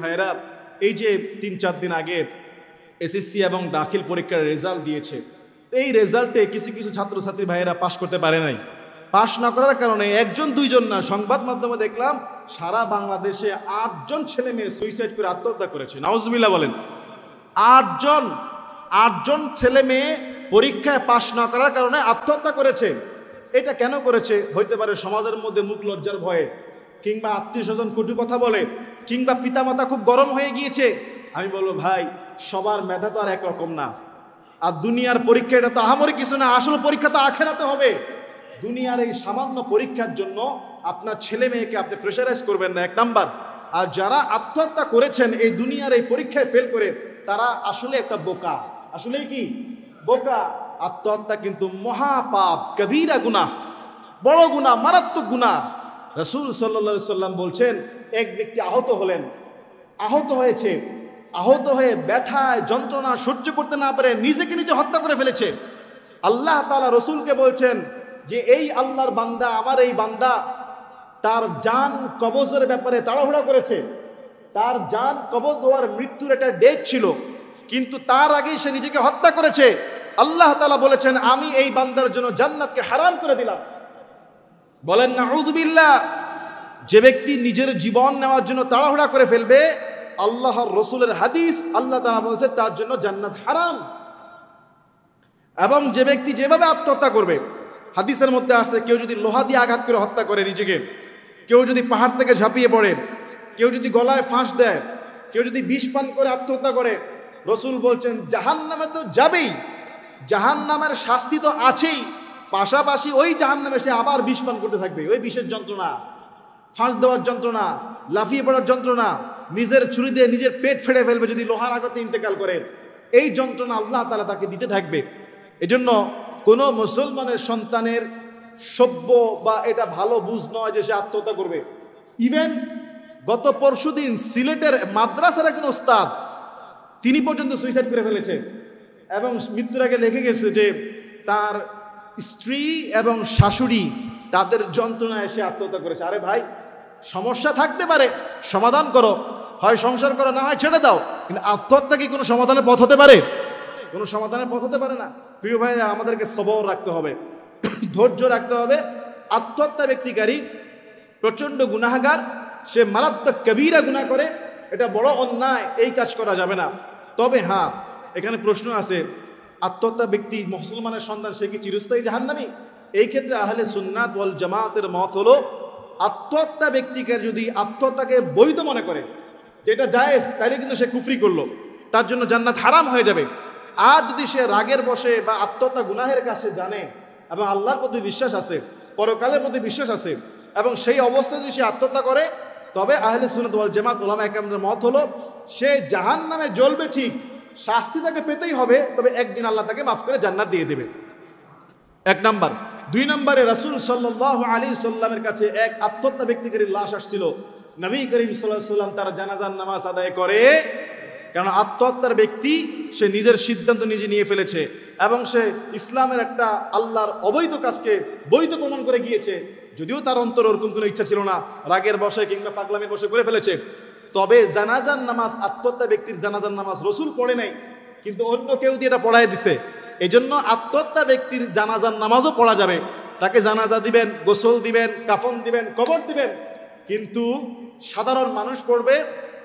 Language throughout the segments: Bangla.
ভাইরা, এই যে 3-4 দিন আগে এসএসসি এবং দাখিল পরীক্ষার রেজাল্ট দিয়েছে, এই রেজাল্টে কিছু কিছু ছাত্রছাত্রী ভাইয়েরা পাশ করতে পারে নাই। পাশ না করার কারণে একজন দুইজন না, সংবাদ মাধ্যমে দেখলাম সারা বাংলাদেশে 8 জন ছেলে মেয়ে সুইসাইড করে আত্মহত্যা করেছে। নাউজুবিল্লাহ বলেন। 8 জন ছেলে মেয়ে পরীক্ষায় পাশ না করার কারণে আত্মহত্যা করেছে। এটা কেন করেছে? হইতে পারে সমাজের মধ্যে মুখ লজ্জার ভয়ে, কিংবা আত্মীয় স্বজন কটু কথা বলে, কিংবা পিতামাতা খুব গরম হয়ে গিয়েছে। আমি বলবো ভাই, সবার মেধা তো আর একরকম না। আর দুনিয়ার পরীক্ষা এটা তো আহামরি কিছু না, আসলে পরীক্ষা তো আখেরাতে হবে। দুনিয়ার এই সামান্য পরীক্ষার জন্য আপনার ছেলে মেয়েকে আপনি প্রেশারাইজ করবেন না, 1 নাম্বার। আর যারা আত্মহত্যা করেছেন এই দুনিয়ার এই পরীক্ষায় ফেল করে, তারা আসলে একটা বোকা। আসলেই কি বোকা? আত্মহত্যা কিন্তু মহাপাপ, কবিরা গুনাহ, বড় গুনাহ, মারাত্মক গুনাহ। রাসূল সাল্লাল্লাহু আলাইহি সাল্লাম বলছেন, এক ব্যক্তি আহত হয়ে ব্যথায় যন্ত্রণা সহ্য করতে না পারে নিজেকে নিজে হত্যা করে ফেলেছে। আল্লাহ তাআলা রসুলকে বলছেন যে এই আল্লাহর বান্দা, আমার এই বান্দা তার জান কবজের ব্যাপারে তাড়াহুড়া করেছে। তার জান কবজ হওয়ার মৃত্যুর একটা ডেট ছিল, কিন্তু তার আগেই সে নিজেকে হত্যা করেছে। আল্লাহ তাআলা বলেছেন, আমি এই বান্দার জন্য জান্নাতকে হারাম করে দিলাম। বলেন নাউযুবিল্লাহ। যে ব্যক্তি নিজের জীবন নেওয়ার জন্য তাড়াহুড়া করে ফেলবে, আল্লাহর রসুলের হাদিস, আল্লাহ তাআলা বলছে তার জন্য জান্নাত হারাম। এবং যে ব্যক্তি যেভাবে আত্মহত্যা করবে, হাদিসের মধ্যে আসছে, কেউ যদি লোহা দিয়ে আঘাত করে হত্যা করে নিজেকে, কেউ যদি পাহাড় থেকে ঝাঁপিয়ে পড়ে, কেউ যদি গলায় ফাঁস দেয়, কেউ যদি বিষ পান করে আত্মহত্যা করে, রসুল বলছেন জাহান্নামে তো যাবেই, জাহান্নামের শাস্তি তো আছেই, পাশাপাশি ওই জাহান্নামে সে আবার বিষ পান করতে থাকবে। ওই বিষের যন্ত্রণা, ফাঁস দেওয়ার যন্ত্রণা, লাফিয়ে পড়ার যন্ত্রণা, নিজের ছুরি দিয়ে নিজের পেট ফেড়ে ফেলবে যদি লোহার আঘাতে ইন্তেকাল করে, এই যন্ত্রণা আল্লাহ তাআলা তাকে দিতে থাকবে। এজন্য কোনো মুসলমানের সন্তানের সভ্য বা এটা ভালো বুঝ নয় যে সে আত্মহত্যা করবে। ইভেন গত পরশুদিন সিলেটের মাদ্রাসার একজন ওস্তাদ, তিনি পর্যন্ত সুইসাইড করে ফেলেছে এবং মৃত্যুর আগে লিখে গেছে যে তার স্ত্রী এবং শাশুড়ি তাদের যন্ত্রণায় সে আত্মহত্যা করেছে। আরে ভাই, সমস্যা থাকতে পারে, সমাধান করো, হয় সংসার করো, না হয় ছেড়ে দাও, কিন্তু আত্মহত্যা কি কোনো সমাধানের পথ হতে পারে? কোনো সমাধানের পথ হতে পারে না। প্রিয় ভাই, আমাদেরকে সবর রাখতে হবে, ধৈর্য রাখতে হবে। আত্মহত্যা ব্যক্তিকারী প্রচণ্ড গুনাহগার, সে মারাত্মক কবিরা গুনাহ করে, এটা বড় অন্যায়, এই কাজ করা যাবে না। তবে হ্যাঁ, এখানে প্রশ্ন আছে, আত্মহত্যা ব্যক্তি মুসলমানের সন্তান, সে কি চিরস্থায়ী জাহান্নামী? এই ক্ষেত্রে আহলে সুন্নাত ওয়াল জামাতের মত হলো, আত্মহত্যা ব্যক্তিকে যদি আত্মহত্যাকে বৈধ মনে করে, যেটা জায়েজ, তাহলে কিন্তু সে কুফরি করলো, তার জন্য জান্নাত হারাম হয়ে যাবে। আর যদি সে রাগের বশে বা আত্মহত্যা গুনাহের কাছে জানে এবং আল্লাহর প্রতি বিশ্বাস আছে, পরকালের প্রতি বিশ্বাস আছে, এবং সেই অবস্থায় যদি সে আত্মহত্যা করে, তবে আহলে সুন্নাত ওয়াল জামাত উলামা একরামের মত হলো, সে জাহান্নামে জ্বলবে ঠিক, শাস্তি তাকে পেতেই হবে, তবে একদিন আল্লাহ তাকে মাফ করে জান্নাত দিয়ে দেবে। 1 নাম্বার। 2 নম্বরে রাসূল সাল্লাল্লাহু আলাইহি সাল্লামের কাছে এক আত্মহত্যা ব্যক্তিকারীর লাশ আসছিল। নবী করিম সাল্লাল্লাহু আলাইহি সাল্লাম তার জানাজার নামাজ আদায় করে, কারণ আত্মহত্যার ব্যক্তি সে নিজের সিদ্ধান্ত নিজে নিয়ে ফেলেছে এবং সে ইসলামের একটা আল্লাহর অবৈধ কাজকে বৈধ প্রমাণ করে গিয়েছে, যদিও তার অন্তরে ওরকম কোনো ইচ্ছা ছিল না, রাগের বশে কিংবা পাগলামির বশে করে ফেলেছে। তবে জানাজার নামাজ, আত্মহত্যা ব্যক্তির জানাজার নামাজ রসুল পড়ে নাই, কিন্তু অন্য কেউ দিয়ে এটা পড়ায় দিছে। এই জন্য আত্মহত্যা ব্যক্তির জানাজার নামাজও পড়া যাবে, তাকে জানাজা দিবেন, গোসল দিবেন, কাফন দিবেন, কবর দিবেন, কিন্তু সাধারণ মানুষ পড়বে,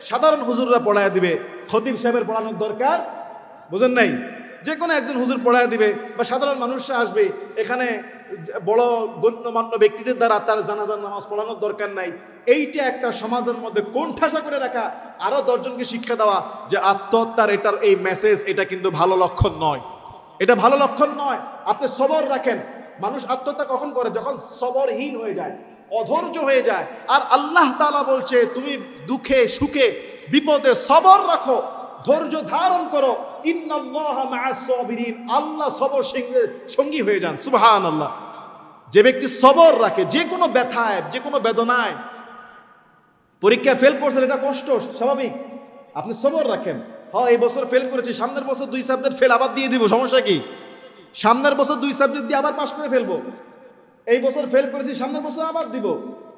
সাধারণ হুজুররা পড়ায় দিবে। খতিব সাহেবের পড়ানোর দরকার, বুঝেন নাই? যে কোনো একজন হুজুর পড়ায় দিবে বা সাধারণ মানুষরা আসবে, এখানে বড় গণ্যমান্য ব্যক্তিদের দ্বারা তার জানাজার নামাজ পড়ানোর দরকার নাই। এইটা একটা সমাজের মধ্যে কোণঠাসা করে রাখা, আরো 10 জনকে শিক্ষা দেওয়া যে আত্মহত্যার এটার এই মেসেজ, এটা কিন্তু ভালো লক্ষণ নয়, এটা ভালো লক্ষণ নয়। আপনি সবর রাখেন। মানুষ আত্মহত্যা কখন করে? যখন সবরহীন হয়ে যায়, অধৈর্য হয়ে যায়। আর আল্লাহ তাআলা বলছে, তুমি দুঃখে সুখে বিপদে সবর রাখো, ধৈর্য ধারণ করো, ইন্নাল্লাহা মাআস সাবিরিন, আল্লাহ সবর সঙ্গী হয়ে যান। সুবহানাল্লাহ। যে ব্যক্তি সবর রাখে, যে কোনো ব্যথায়, যে কোনো বেদনায়, পরীক্ষা ফেল করছেন, এটা কষ্ট স্বাভাবিক, আপনি সবর রাখেন। হ্যাঁ, এই বছর ফেল করেছি, সামনের বছর 2 সাবজেক্ট ফেল আবার দিয়ে দিব, সমস্যা কি? সামনের বছর 2 সাবজেক্ট দিয়ে আবার পাস করে ফেলবো। এই বছর ফেল করেছি, সামনের বছর আবার দিব।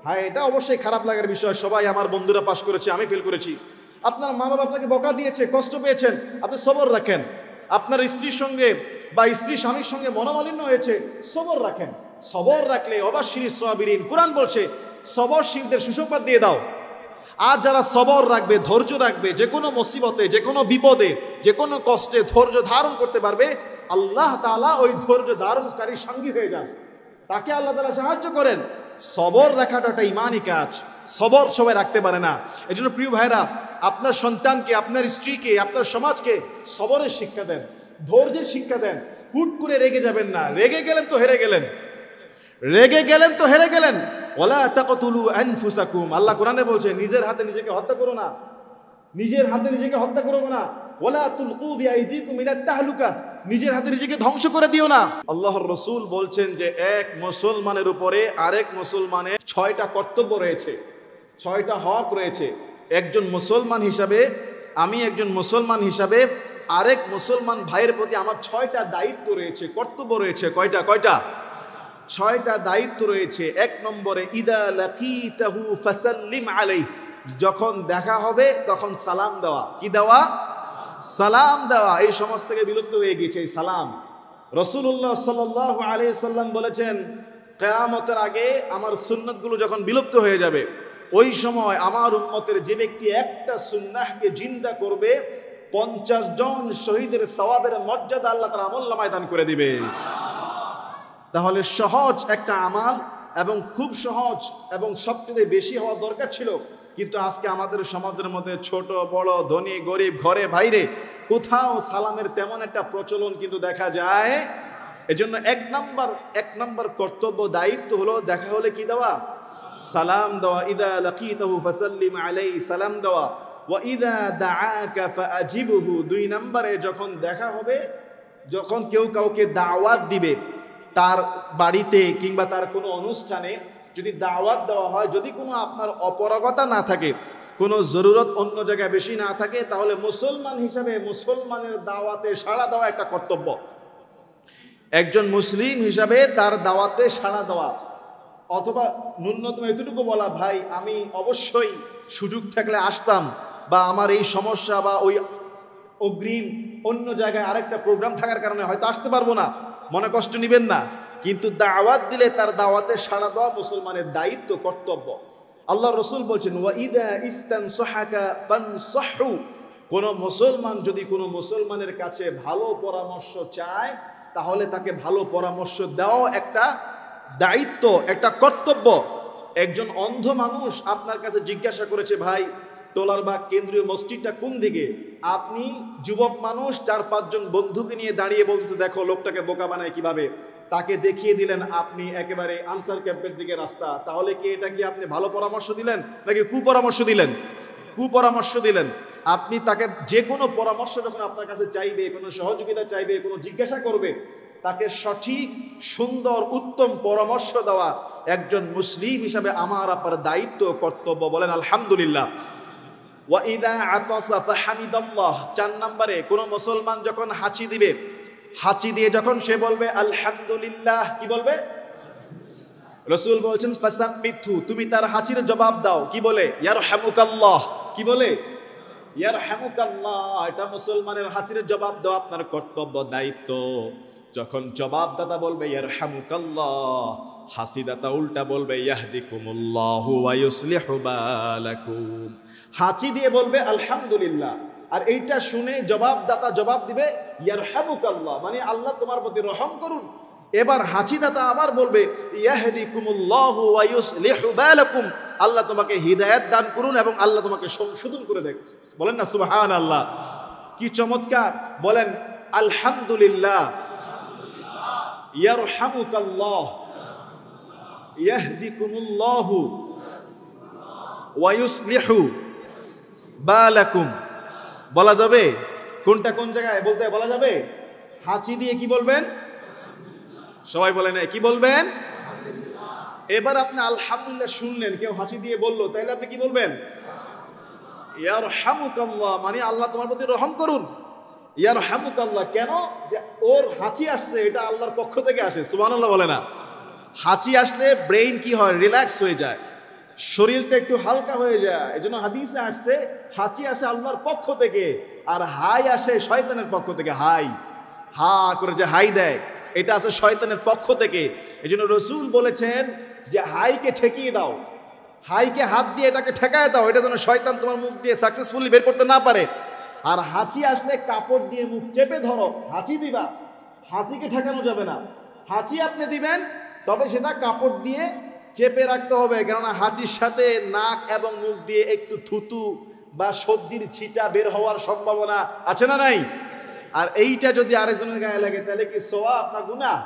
হ্যাঁ, এটা অবশ্যই খারাপ লাগার বিষয়, সবাই আমার বন্ধুরা পাস করেছে, আমি ফেল করেছি। আপনার মা বাবা আপনাকে বকা দিয়েছে, কষ্ট পেয়েছেন, আপনি সবর রাখেন। আপনার স্ত্রীর সঙ্গে বা স্ত্রী স্বামীর সঙ্গে মনোমালিন্য হয়েছে, সবর রাখেন। সবর রাখলে অবাশির সাবিরিন, কোরআন বলছে সবরশীলদের সুসংবাদ দিয়ে দাও। আর যারা সবর রাখবে, ধৈর্য রাখবে, যে কোনো মুসিবতে, যে কোনো বিপদে, যে কোনো কষ্টে ধৈর্য ধারণ করতে পারবে, আল্লাহ তাআলা ওই ধৈর্য ধারণকারী সঙ্গী হয়ে যান, তাকে আল্লাহ তাআলা সাহায্য করেন। সবর রাখাটা একটা ইমানি কাজ, সবর সবাই রাখতে পারে না। এই জন্য প্রিয় ভাইরা, আপনার সন্তানকে, আপনার স্ত্রীকে, আপনার সমাজকে সবরের শিক্ষা দেন, ধৈর্যের শিক্ষা দেন। হুট করে রেগে যাবেন না, রেগে গেলেন তো হেরে গেলেন, রেগে গেলেন তো হেরে গেলেন। ওয়ালা তাকতুলু আনফুসাকুম, আল্লাহ কোরআনে বলছে নিজের হাতে নিজেকে হত্যা করো না, নিজের হাতে নিজেকে হত্যা করো না। ওয়ালা তুলকু বিআইদিকুম ইলা তাহলুকা, নিজের হাতে নিজেকে ধ্বংস করে দিও না। আল্লাহর রাসূল বলছেন যে এক মুসলমানের উপরে আরেক মুসলমানের 6টা কর্তব্য রয়েছে, 6টা হক রয়েছে। একজন মুসলমান হিসাবে, আমি একজন মুসলমান হিসাবে আরেক মুসলমান ভাইয়ের প্রতি আমার 6টা দায়িত্ব রয়েছে, কর্তব্য রয়েছে। কয়টা? 6টা দায়িত্ব রয়েছে। 1 নম্বরে ইদা লাকিতাহু ফাসাল্লিম আলাইহি, যখন দেখা হবে তখন সালাম দেওয়া। কি দেওয়া? সালাম দেওয়া। এই সমাজ থেকে বিলুপ্ত হয়ে গেছে এই সালাম। রাসূলুল্লাহ সাল্লাল্লাহু আলাইহি সাল্লাম বলেছেন কিয়ামতের আগে আমার সুন্নাতগুলো যখন বিলুপ্ত হয়ে যাবে, ওই সময় আমার উম্মতের যে ব্যক্তি একটা সুন্নাহকে জিন্দা করবে, 50 জন শহীদের সওয়াবের মর্যাদা আল্লাহ তাআলা আমলনামায় দান করে দিবে। তাহলে সহজ একটা আমাল এবং খুব সহজ এবং সবচেয়ে বেশি হওয়া দরকার ছিল, কিন্তু আজকে আমাদের সমাজের মধ্যে ছোট বড়, ধনী গরিব, ঘরে বাইরে কোথাও সালামের তেমন একটা প্রচলন কিন্তু দেখা যায়। এজন্য এক নাম্বার কর্তব্য দায়িত্ব হলো দেখা হলে কি দেওয়া? সালাম দেওয়া। ইদা লাকিতাহু ফাসাল্লিম আলাইহি, সালাম দেওয়া। ওয়া ইদা দাআকা ফাআজিবহু, 2 নম্বরে যখন দেখা হবে, যখন কেউ কাউকে দাওয়াত দিবে তার বাড়িতে কিংবা তার কোনো অনুষ্ঠানে, যদি দাওয়াত দেওয়া হয়, যদি কোনো আপনার অপারগতা না থাকে, কোনো জরুরত অন্য জায়গায় বেশি না থাকে, তাহলে মুসলমান হিসাবে মুসলমানের দাওয়াতে সাড়া দেওয়া একটা কর্তব্য। একজন মুসলিম হিসাবে তার দাওয়াতে সাড়া দেওয়া, অথবা ন্যূনতম এতটুকু বলা, ভাই আমি অবশ্যই সুযোগ থাকলে আসতাম, বা আমার এই সমস্যা বা ওই অগ্রিম অন্য জায়গায় আরেকটা প্রোগ্রাম থাকার কারণে হয়তো আসতে পারবো না, মনে কষ্ট নেবেন না। কিন্তু দাওয়াত দিলে তার দাওয়াতে সাড়া দেওয়া মুসলমানের দায়িত্ব, কর্তব্য। আল্লাহ রাসূল বলছেন ওয়া ইদা ইস্তানসাহাকা ফানসাহু, কোন মুসলমান যদি কোনো মুসলমানের কাছে ভালো পরামর্শ চায়, তাহলে তাকে ভালো পরামর্শ দেওয়া একটা দায়িত্ব, একটা কর্তব্য। একজন অন্ধ মানুষ আপনার কাছে জিজ্ঞাসা করেছে, ভাই টোলার বা কেন্দ্রীয় মসজিদটা কোন দিকে? আপনি যুবক মানুষ, 4-5 জন বন্ধুকে নিয়ে দাঁড়িয়ে বলতেছে দেখো লোকটাকে বোকা বানায় কিভাবে, তাকে দেখিয়ে দিলেন আপনি একেবারে আনসার ক্যাম্পের দিকে রাস্তা। তাহলে কি এটা কি আপনি ভালো পরামর্শ দিলেন নাকি কুপরামর্শ দিলেন? কুপরামর্শ দিলেন। আপনি তাকে যে কোনো পরামর্শ যখন আপনার কাছে চাইবে, কোনো সহযোগিতা চাইবে, কোনো জিজ্ঞাসা করবে, তাকে সঠিক সুন্দর উত্তম পরামর্শ দেওয়া একজন মুসলিম হিসাবে আমার আপনার দায়িত্ব, কর্তব্য। বলেন আলহামদুলিল্লাহ। ওয়া ইদা আতাসা ফাহামিদাল্লাহ, 4 নম্বরে কোন মুসলমান যখন হাঁচি দিবে, হাঁচি দিয়ে যখন সে বলবে আলহামদুলিল্লাহ, কি বলবে? রাসূল বলেছেন ফাসাম্মিতু, তুমি তার হাঁচির জবাব দাও। কি বলে? ইয়ারহামুকাল্লাহ। কি বলে? ইয়ারহামুকাল্লাহ। এটা মুসলমানের হাঁচির জবাব দেওয়া আপনার কর্তব্য, দায়িত্ব। যখন জবাবদাতা বলবে ইয়ারহামুকাল্লাহ, হাসিদাতা উল্টা বলবে ইয়াহদিকুমুল্লাহু ওয়া ইউসলিহু বালাকুম। হাঁচি দিয়ে বলবে আলহামদুলিল্লাহ, আর এইটা শুনে জবাবদাতা জবাব দিবে ইয়ারহামুকাল্লাহ, মানে আল্লাহ তোমার প্রতি রহম করুন। এবার হাঁচিদাতা আবার বলবে ইয়াহদিকুমুল্লাহু ওয়া ইউসলিহু বালাকুম, আল্লাহ তোমাকে হিদায়াত দান করুন এবং আল্লাহ তোমাকে সংশোধন করে দেন। বলেন না সুবহানাল্লাহ। কি চমৎকার! বলেন আলহামদুলিল্লাহ, ইয়ারহামুকাল্লাহ, ইয়াহদিকুমুল্লাহু ওয়া ইউসলিহু বালাকুম। বলা যাবে? কোনটা কোন জায়গায় বলতে বলা যাবে? হাঁচি দিয়ে কি বলবেন? সবাই বলেন কি বলবেন? এবার আপনি আলহামদুলিল্লাহ শুনলেন, কেউ হাঁচি দিয়ে বললো, তাইলে আপনি কি বলবেন? ইয়ারহামুকাল্লাহ, মানে আল্লাহ তোমার প্রতি রহম করুন। ইয়ারহামুকাল্লাহ কেন? যে ওর হাঁচি আসছে, এটা আল্লাহর পক্ষ থেকে আসে। সুবহানাল্লাহ বলে না? হাঁচি আসলে ব্রেইন কি হয়? রিল্যাক্স হয়ে যায়। শরীরটা একটু হালকা হয়ে যায়। এজন্য হাদিসে আসছে হাঁচি আসে আল্লাহর পক্ষ থেকে, আর হাই আসে শয়তানের পক্ষ থেকে। হাই, হা করে যে হাই দেয়, এটা আসে শয়তানের পক্ষ থেকে। এজন্য রাসূল বলেছেন যে হাইকে ঠেকিয়ে দাও, হাইকে হাত দিয়ে এটাকে ঠেকায় দাও, এটা যেন শয়তান তোমার মুখ দিয়ে সাকসেসফুলি বের করতে না পারে। আর হাঁচি আসলে কাপড় দিয়ে মুখ চেপে ধরো, হাঁচি দিবা, হাঁচিকে ঠেকানো যাবে না। হাঁচি আপনি দিবেন, তবে সেটা কাপড় দিয়ে চেপে রাখতে হবে, কেননা হাঁচির সাথে নাক এবং মুখ দিয়ে একটু থুতু বা সর্দির ছিটা বের হওয়ার সম্ভাবনা আছে না নাই? আর এইটা যদি আরেকজনের গায়ে লাগে তাহলে কি সওয়াব না গুনাহ?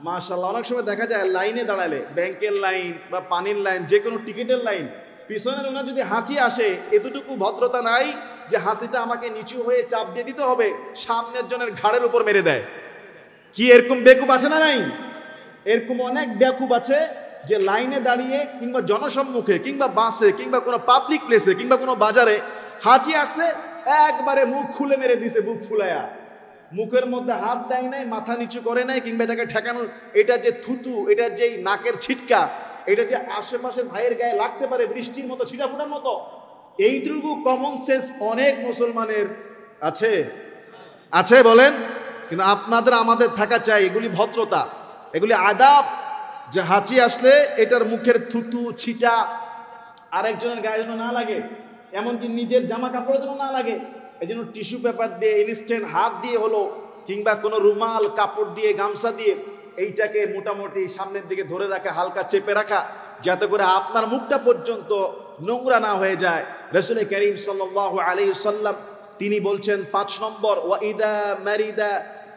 মাশাআল্লাহ। অনেক সময় দেখা যায় লাইনে দাঁড়ালে, ব্যাংকের লাইন বা পানির লাইন, যে কোনো টিকিটের লাইন, পিছনের ওনার যদি হাঁচি আসে, এতটুকু ভদ্রতা নাই যে হাসিটা আমাকে নিচু হয়ে চাপ দিয়ে দিতে হবে, সামনের জনের ঘাড়ের উপর মেরে দেয়। কি এরকম বেকুব আছে না নাই? এরকম অনেক বেকুব আছে যে লাইনে দাঁড়িয়ে কিংবা জনসম্মুখে কিংবা বাসে কিংবা কোনো পাবলিক প্লেসে কিংবা কোনো বাজারে হাঁচি আসছে, একবারে মুখ খুলে মেরে দিছে, বুক ফুলায়া। মুখের মধ্যে হাত দেয় নাই, মাথা নিচু করে নাই, কিংবা এটাকে ঠেকানোর, এটা যে থুতু, এটার যে নাকের ছিটকা, এটা যে আশেপাশের ভাইয়ের গায়ে লাগতে পারে বৃষ্টির মতো, ছিটাফোটার মতো, এইটুকু কমন সেন্স অনেক মুসলমানের আছে। আছে বলেন? কিন্তু আপনাদের আমাদের থাকা চাই এগুলি ভদ্রতা, এগুলি আদাব, যে হাঁচি আসলে এটার মুখের থুতু ছিটা আরেকজনের গায়ে যেন না লাগে, এমনকি নিজের জামা কাপড়ের জন্য না লাগে। এই জন্য টিস্যু পেপার দিয়ে, ইনস্ট্যান্ট হাত দিয়ে হলো, কিংবা কোনো রুমাল, কাপড় দিয়ে, গামছা দিয়ে এইটাকে মোটামুটি সামনের দিকে ধরে রাখা, হালকা চেপে রাখা, যাতে করে আপনার মুখটা পর্যন্ত নোংরা না হয়ে যায়। রাসূল করিম সাল্লাল্লাহু আলাইহি ওয়াসাল্লাম তিনি বলছেন 5 নম্বর, ওয়াইদা মারিদা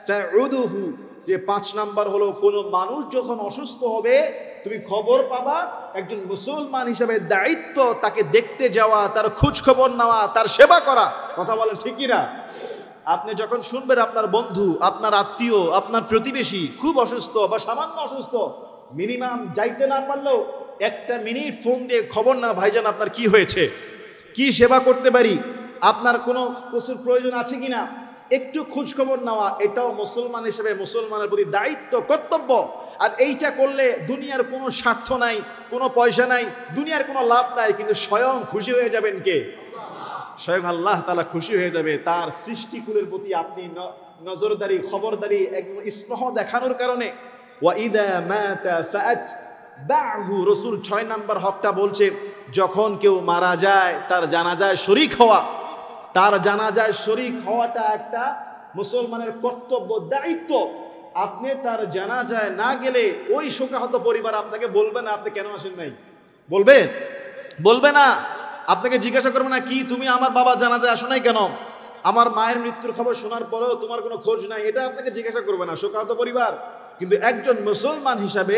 ফাউদুহু, যে 5 নাম্বার হলো কোনো মানুষ যখন অসুস্থ হবে তুমি খবর পাবা, একজন মুসলমান হিসেবে দায়িত্ব তাকে দেখতে যাওয়া, তার খোঁজ খবর নেওয়া, তার সেবা করা। কথা বলেন ঠিক কিনা? আপনি যখন শুনবেন আপনার বন্ধু, আপনার আত্মীয়, আপনার প্রতিবেশী খুব অসুস্থ বা সামান্য অসুস্থ, মিনিমাম যাইতে না পারলেও 1 মিনিট ফোন দিয়ে খবর না, ভাইজান আপনার কি হয়েছে, কি সেবা করতে পারি, আপনার কোনো কিছুর প্রয়োজন আছে কিনা, একটু খোঁজ খবর নেওয়া, এটাও মুসলমান হিসেবে মুসলমানের প্রতি দায়িত্ব, কর্তব্য। আর এইটা করলে দুনিয়ার কোনো স্বার্থ নাই, কোনো পয়সা নাই, দুনিয়ার কোনো লাভ নাই, কিন্তু স্বয়ং খুশি হয়ে যাবেন কে? স্বয়ং আল্লাহ তাআলা খুশি হয়ে যাবে। তার সৃষ্টিকুলের প্রতি আপনি নজরদারি, খবরদারি, একদম স্নেহ দেখানোর কারণে। ওয়াইদা মাতা ফাআতবাহু, রাসূল 6 নাম্বার হকটা বলছে, যখন কেউ মারা যায় তার জানাজায় শরীক হওয়া। তার জানাজায় শরীক হওয়াটা একটা মুসলমানের কর্তব্য, দায়িত্ব। আপনি তার জানাজায় না গেলে ওই শোকাহত পরিবার আপনাকে বলবে না আপনি কেন আসেন নাই, বলবে? বলবে না। আপনাকে জিজ্ঞাসা করবে না, কি তুমি আমার বাবা জানাজায় আসো নাই কেন, আমার মায়ের মৃত্যুর খবর শোনার পরেও তোমার কোনো খোঁজ নাই, এটা আপনাকে জিজ্ঞাসা করবে না শোকাহত পরিবার। কিন্তু একজন মুসলমান হিসাবে,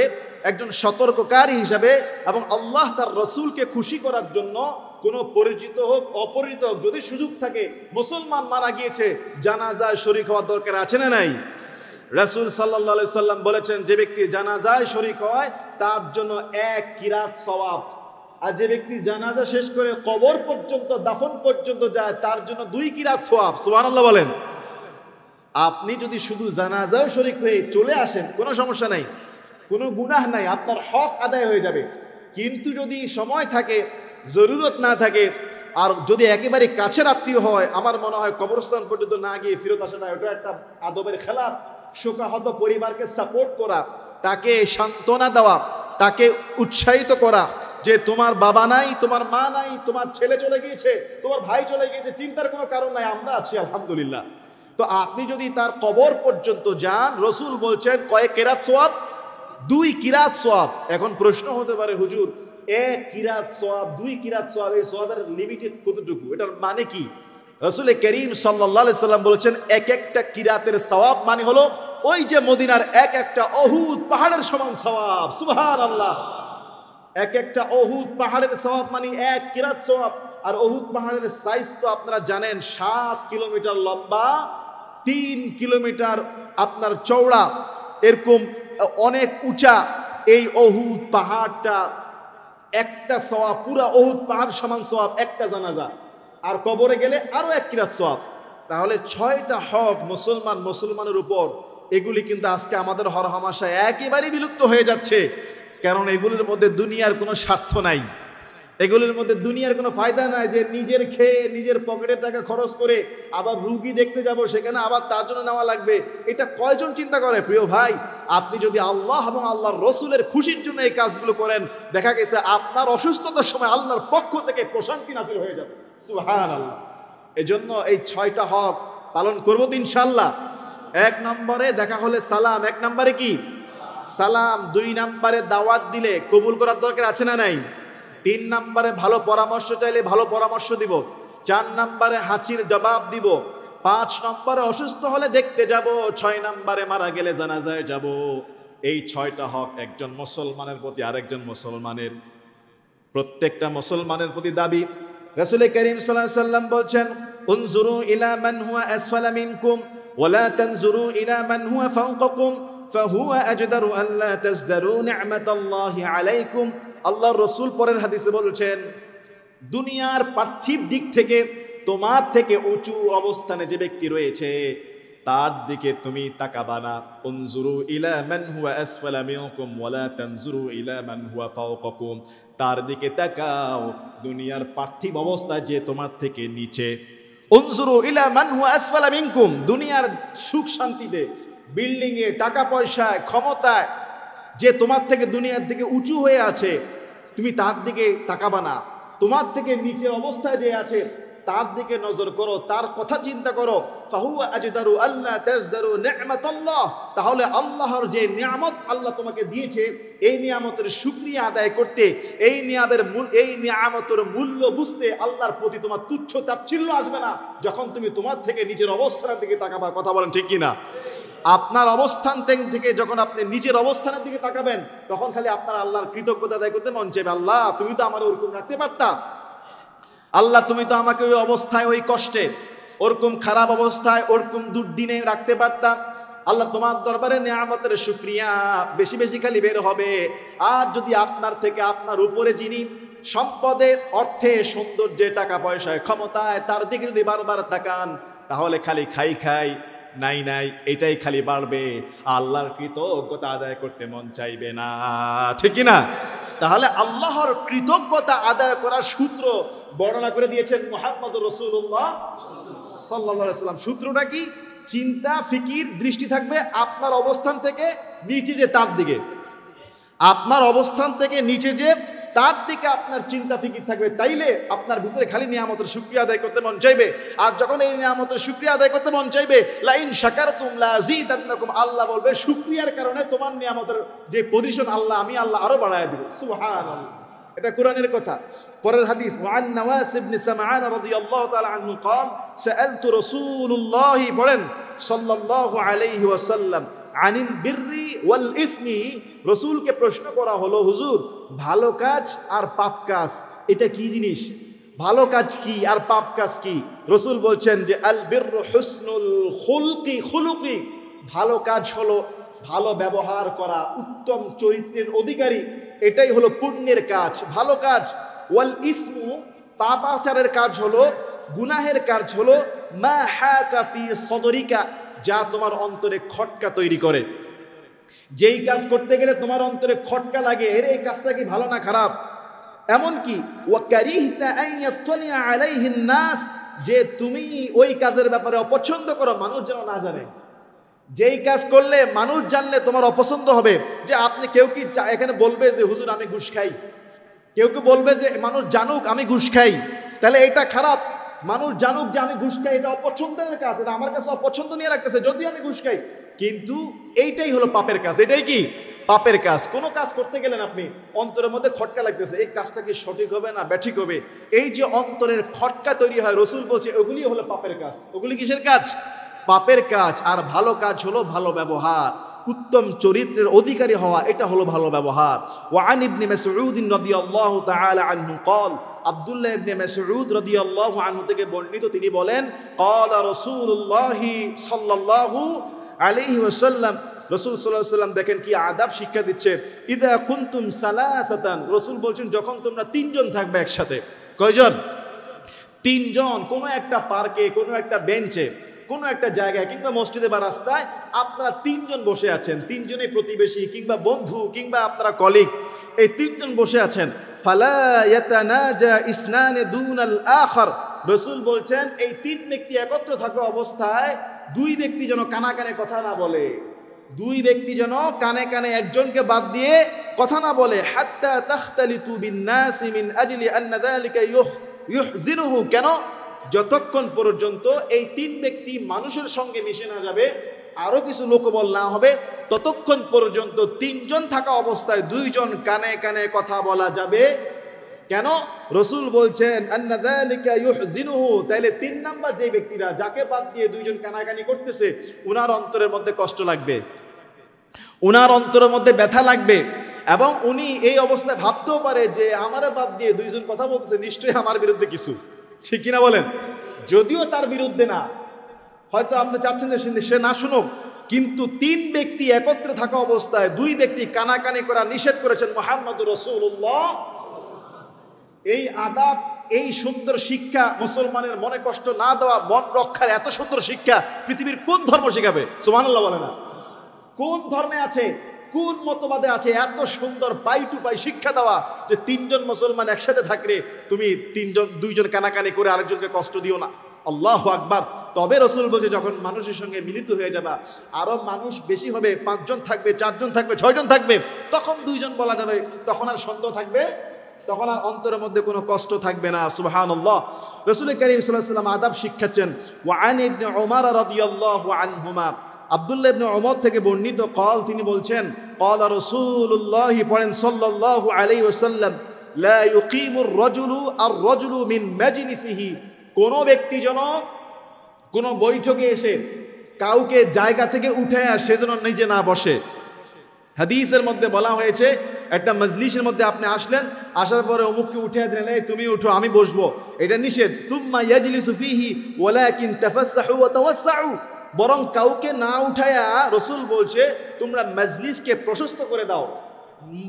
একজন সতর্ককারী হিসাবে, এবং আল্লাহ তার রাসূলকে খুশি করার জন্য কোনো পরিচিত হোক অপরিচিত হোক, যদি সুযোগ থাকে মুসলমান মারা গিয়েছে, জানাজায় শরীক হওয়ার দরকার আছে না নাই? রাসূল সাল্লাল্লাহু আলাইহি সাল্লাম বলেছেন, যে ব্যক্তি জানাজায় শরীক হয় তার জন্য 1 কিরাত সওয়াব, আর যে ব্যক্তি জানাজা শেষ করে কবর পর্যন্ত, দাফন পর্যন্ত যায়, তার জন্য 2 কিরাত সওয়াব। সুবহানাল্লাহ বলেন। আপনি যদি শুধু জানাজায় শরীক হয়ে চলে আসেন, কোনো সমস্যা নাই, কোনো গুনাহ নাই, আপনার হক আদায় হয়ে যাবে। কিন্তু যদি সময় থাকে, জরুরত না থাকে, আর যদি একেবারে কাছের আত্মীয় হয়, আমার মনে হয় কবরস্থান পর্যন্ত না গিয়ে ফেরত আসাটা ওটা একটা আদবের খেলাফ। শোকাহত পরিবারকে সাপোর্ট করা, তাকে সান্ত্বনা দেওয়া, তাকে উৎসাহিত করা যে তোমার বাবা নাই, তোমার মা নাই, তোমার ছেলে চলে গিয়েছে, তোমার ভাই চলে গিয়েছে, চিন্তার কোনো কারণ নাই, আমরা আছি আলহামদুলিল্লাহ। তো আপনি যদি তার কবর পর্যন্ত যান, রাসূল বলছেন কয়েক কিরাত সওয়াব? 2 কিরাত সওয়াব। এখন প্রশ্ন হতে পারে, হুজুর 1 কিরাত সওয়াব, 2 কিরাত সওয়াব, এই সওয়াবের লিমিটেড কতটুকু, এটার মানে কি? রাসূল করিম সাল্লাল্লাহু আলাইহি সাল্লাম বলেছেন, এক একটা কিরাতের সওয়াব মানে হলো ওই যে মদিনার এক একটা উহুদ পাহাড়ের সমান সওয়াব। সুবহানাল্লাহ। এক একটা উহুদ পাহাড়ের সওয়াব মানে 1 কিরাত সওয়াব। আর উহুদ পাহাড়ের সাইজ তো আপনারা জানেন, 7 কিলোমিটার লম্বা, 3 কিলোমিটার আপনার চওড়া, এরকম অনেক উঁচা এই উহুদ পাহাড়টা। একটা সওয়াব, পুরা উহুদ পাহাড় সমান সওয়াব একটা জানাজা। আর কবরে গেলে আরো 1 কিরাত সওয়াব। তাহলে 6টা হক মুসলমানের উপর, এগুলি কিন্তু আজকে আমাদের হরহামাশায় একেবারেই বিলুপ্ত হয়ে যাচ্ছে। কারণ এগুলির মধ্যে দুনিয়ার কোনো স্বার্থ নাই, এগুলোর মধ্যে দুনিয়ার কোনো ফায়দা নাই, যে নিজের খেয়ে নিজের পকেটের টাকা খরচ করে আবার রুগী দেখতে যাব, সেখানে আবার তার জন্য নেওয়া লাগবে। এটা কয়জন চিন্তা করে? প্রিয় ভাই, আপনি যদি আল্লাহ এবং আল্লাহর রসুলের খুশির জন্য এই কাজগুলো করেন, দেখা গেছে আপনার অসুস্থতার সময় আল্লাহর পক্ষ থেকে প্রশান্তি নাযিল হয়ে যাবে। সুবহানাল্লাহ। এজন্য এই 6টা হক পালন করবো তো ইনশাআল্লাহ। 1 নম্বরে দেখা হলে সালাম। 1 নম্বরে কি? সালাম। 2 নম্বরে দাওয়াত দিলে কবুল করার দরকার আছে না নাই? 3 নম্বরে ভালো পরামর্শ চাইলে ভালো পরামর্শ দিব। 4 নম্বরে হাসির জবাব দিব। 5 নম্বরে অসুস্থ হলে দেখতে যাব। 6 নম্বরে মারা গেলে জানাজায় যাব। এই 6টা হক একজন মুসলমানের প্রতি আরেকজন মুসলমানের, প্রত্যেকটা মুসলমানের প্রতি দাবি। রাসূল করিম সাল্লাল্লাহু আলাইহি ওয়াসাল্লাম বলছেন, উনজুরু ইলা মান হুয়া আসফালা মিনকুম ওয়া লা তানজুরু ইলা মান হুয়া ফাওকাকুম ফাহুয়া আজদারু আল্লা তাজদারু নি'মাতাল্লাহি আলাইকুম। আল্লাহর রাসূল পরের হাদিসে বলছেন, দুনিয়ার পার্থিব দিক থেকে তোমার থেকে উঁচু অবস্থানে যে ব্যক্তি রয়েছে তার দিকে তুমি তাকাবা না। উনজুরু ইলা মান হুয়া আসফালা মিনকুম ওয়া লা তানজুরু ইলা মান হুয়া ফাওকাকুম। তার দিকে তাকাও দুনিয়ার পার্থিব অবস্থা যে তোমার থেকে নিচে। উনজুরু ইলা মান হুয়া আসফালা মিনকুম, দুনিয়ার সুখ শান্তিতে, বিল্ডিং এ, টাকা পয়সায়, ক্ষমতায় যে তোমার থেকে দুনিয়ার থেকে উঁচু হয়ে আছে, তুমি তার দিকে তাকাবা না। তোমার থেকে নিচের অবস্থায় যে আছে তার দিকে নজর করো, তার কথা চিন্তা করো। ফাহুয়া আজদারু আল্লা তাজদারু নি'মাতাল্লাহ, তাহলে আল্লাহর যে নিয়ামত আল্লাহ তোমাকে দিয়েছে এই নিয়ামতের শুকরিয়া আদায় করতে, এই নিয়ামতের মূল্য বুঝতে আল্লাহর প্রতি তোমার তুচ্ছ তাচ্ছিল্য আসবে না যখন তুমি তোমার থেকে নিজের অবস্থানের দিকে তাকাবা। কথা বলেন ঠিক কিনা? আপনার অবস্থান থেকে যখন আপনি নিজের অবস্থানের দিকে তাকাবেন তখন খালি আপনার আল্লাহর কৃতজ্ঞতা আদায় করতে মন চাইবে। আল্লাহ, তুমি তো আমার ওরকম রাখতে পারতা। আল্লাহ, তুমি তো আমাকে ওই অবস্থায়, ওই কষ্টে, ওরকম খারাপ অবস্থায়, ওরকম দুর্দিনে রাখতে পারতাম। আল্লাহ, তোমার দরবারে নিয়ামতের শুকরিয়া বেশি বেশি খালি বের হবে। আর যদি আপনার থেকে আপনার উপরে যিনি সম্পদে, অর্থে, সৌন্দর্যে, টাকা পয়সায়, ক্ষমতায়, তার দিকে যদি বারবার তাকান তাহলে খালি খাই খাই, নাই নাই, এটাই খালি বাড়বে। আল্লাহর কৃতজ্ঞতা আদায় করতে মন চাইবে না, ঠিক কিনা? তাহলে আল্লাহর কৃতজ্ঞতা আদায় করার সূত্র বর্ণনা করে দিয়েছেন মুহাম্মদুর রাসূলুল্লাহ সাল্লাল্লাহু আলাইহি ওয়াসাল্লাম। সূত্রটা কি? চিন্তা, ফিকির, দৃষ্টি থাকবে আপনার অবস্থান থেকে নিচে যে তার দিকে, আপনার অবস্থান থেকে নিচে যে তার দিকে আপনার চিন্তা ফিকির থাকবে। তাইলে আপনার ভিতরে খালি নিয়ামতের শুকরিয়া আদায় করতে মন চাইবে। আর যখন এই নিয়ামতের শুকরিয়া আদায় করতে মন চাইবে, লাইন শাকারতুম লাযীদান্নাকুম, আল্লাহ বলবে শুকরিয়ার কারণে তোমার নিয়ামতের যে পজিশন আমি আল্লাহ আরো বাড়ায় দেব। সুবহানাল্লাহ, এটা কোরআনের কথা। পরের হাদিস, ওয়ান নওয়াস ইবনে সামআন রাদিয়াল্লাহু তাআলা আনহু قال سألت رسول الله বলেন সাল্লাল্লাহু আলাইহি ওয়াসাল্লাম আনিল বিররি ওয়াল ইসমি, রাসূলকে প্রশ্ন করা হলো, হুজুর ভালো কাজ আর পাপ কাজ এটা কি জিনিস? ভালো কাজ কি আর পাপ কাজ কি? রাসূল বলছেন যে আল বিররু হুসনুল খুলুকি, ভালো কাজ হলো ভালো ব্যবহার করা, উত্তম চরিত্রের অধিকারী, এটাই হলো পুণ্যের কাজ, ভালো কাজ। ওয়াল ইসমু, পাপাচারের কাজ হলো, গুনাহের কাজ হলো মা হাকা ফি সদরিকা, যা তোমার অন্তরে খটকা তৈরি করে। যেই কাজ করতে গেলে তোমার অন্তরে খটকা লাগে, এর এই কাজটা কি ভালো না খারাপ? এমনকি ওয়া কারিহতা আন ইয়াতলিআ আলাইহিন নাস, যে তুমি ওই কাজের ব্যাপারে অপছন্দ করো মানুষ যেন না জানে। যেই কাজ করলে মানুষ জানলে তোমার অপছন্দ হবে। যে আপনি, কেউ কি এখানে বলবে যে হুজুর আমি ঘুষ খাই, কেউ কি বলবে যে মানুষ জানুক আমি ঘুষ খাই, তাহলে এটা খারাপ। মানুষ জানুক যে আমি ঘুষ খাই, এটা অপছন্দের কাজ, এটা আমার কাছে অপছন্দ নিয়ে রাখতেছে যদি আমি ঘুষ খাই, কিন্তু এইটাই হলো পাপের কাজ। এটাই কি? পাপের কাজ। কোনো কাজ করতে গেলেন আপনি অন্তরের মধ্যে খটকা লাগতেছে, এই কাজটা কি সঠিক হবে না ব্যাঠিক হবে, এই যে অন্তরের খটকা তৈরি হয়, রাসূল বলছে ওগুলি হলো পাপের কাজ। ওগুলি কিসের কাজ? পাপের কাজ। আর ভালো কাজ হলো ভালো ব্যবহার, উত্তম চরিত্রের অধিকারী হওয়া, এটা হলো ভালো ব্যবহার। ওয়ান ইবনে মাসউদ রাদিয়াল্লাহু তাআলা আনহু قال, আব্দুল্লাহ ইবনে মাসউদ রাদিয়াল্লাহু আনহু থেকে বর্ণিত, তিনি বলেন ক্বালা রাসূলুল্লাহ সাল্লাল্লাহু আলাইহি ওয়াসাল্লাম, রাসূল সাল্লাল্লাহু আলাইহি ওয়াসাল্লাম দেখেন কি আদব শিক্ষা দিচ্ছে। ইযা কুনতুম সালাসাতান, রাসূল বলছেন যখন তোমরা তিনজন থাকবে একসাথে। কয়জন? তিনজন। কোনো একটা পার্কে, কোনো একটা বেঞ্চে, কোনো একটা জায়গায় কিংবা মসজিদে বা রাস্তায় আপনারা তিনজন বসে আছেন, তিনজনেই প্রতিবেশী কিংবা বন্ধু কিংবা আপনারা কলিগ, এই তিনজন বসে আছেন। ফালা ইয়াতানাজা ইসনান দুনাল আখার, রাসূল বলছেন এই তিন ব্যক্তি একত্র থাকা অবস্থায় দুই ব্যক্তি যেন কানে কানে কথা না বলে, দুই ব্যক্তি যেন কানে কানে একজনকে বাদ দিয়ে কথা না বলে। হাত্তা তাখতালিতু বিন-নাসি মিন আজলি আন্না যালিকা ইউহজিনুহু, কেন? যতক্ষণ পর্যন্ত এই তিন ব্যক্তি মানুষের সঙ্গে মিশে না যাবে, আরো কিছু লোকবল না হবে, ততক্ষণ পর্যন্ত তিনজন থাকা অবস্থায় দুইজন কানে কানে কথা বলা যাবে। কেন? রাসূল বলছেন আন্না যালিকা ইউহজিনুহু, তাইলে তিন নাম্বার যে ব্যক্তিরা যাকে বাদ দিয়ে দুইজন কানাকানি করতেছে, উনার অন্তরের মধ্যে কষ্ট লাগবে, উনার অন্তরের মধ্যে ব্যথা লাগবে, এবং উনি এই অবস্থায় ভাবতেও পারে যে আমারে বাদ দিয়ে দুইজন কথা বলতেছে, নিশ্চয়ই আমার বিরুদ্ধে কিছু, ঠিক কিনা বলেন? যদিও তার বিরুদ্ধে না, হয়তো আপনি চাচ্ছেন যে সে না শুনুক, কিন্তু তিন ব্যক্তি একত্রে থাকা অবস্থায় দুই ব্যক্তি কানাকানি করা নিষেধ করেছেন মুহাম্মদুর রাসূলুল্লাহ। এই আদাব, এই সুন্দর শিক্ষা, মুসলমানের মনে কষ্ট না দেওয়া, মন রক্ষার এত সুন্দর শিক্ষা পৃথিবীর কোন ধর্ম শিখাবে? সুবহানাল্লাহ বলে না? কোন ধর্মে আছে, কোন মতবাদে আছে এত সুন্দর পাই টু পাই শিক্ষা দেওয়া যে তিনজন মুসলমান একসাথে থাকলে তুমি দুইজন কানাকানি করে আরেকজনকে কষ্ট দিও না? আল্লাহু আকবার। তবে রাসূল বলছে যখন মানুষের সঙ্গে মিলিত হয়ে যাবা, আরো মানুষ বেশি হবে, 5 জন থাকবে, 4 জন থাকবে, 6 জন থাকবে, তখন দুইজন বলা যাবে, তখন আর সন্দেহ থাকবে, তখন আর অন্তরের মধ্যে কোনো কষ্ট থাকবে না। সুবহানাল্লাহ। রাসূল কারীম সাল্লাল্লাহু আলাইহি ওয়াসাল্লাম আদব শিখাচ্ছেন। ওয়া আন ইবনে উমার রাদিয়াল্লাহু আনহুমা, আব্দুল্লাহ ইবনে উমর থেকে বর্ণিত, قال, তিনি বলছেন, قال রাসূলুল্লাহ, পড়েন সাল্লাল্লাহু আলাইহি ওয়াসাল্লাম, লা ইউকিমুর রাজুলু মিন মাজলিসিহি, কোন ব্যক্তি যেন কোন বৈঠকে এসে কাউকে জায়গা থেকে উঠে সেজন্য নিজে না বসে। হাদিসের মধ্যে বলা হয়েছে একটা মজলিসের মধ্যে আপনি আসলেন, আসার পরে অমুককে উঠে দিলেন, এই তুমি উঠো আমি বসবো, এটা নিষেধ। তুম্মা ইয়াজলিসু ফিহি ওয়ালাকিন তাফাসসাহু ওয়া তাওয়াসসাউ, বরং কাউকে না উঠায়া রাসূল বলছে তোমরা মজলিসকে প্রশস্ত করে দাও,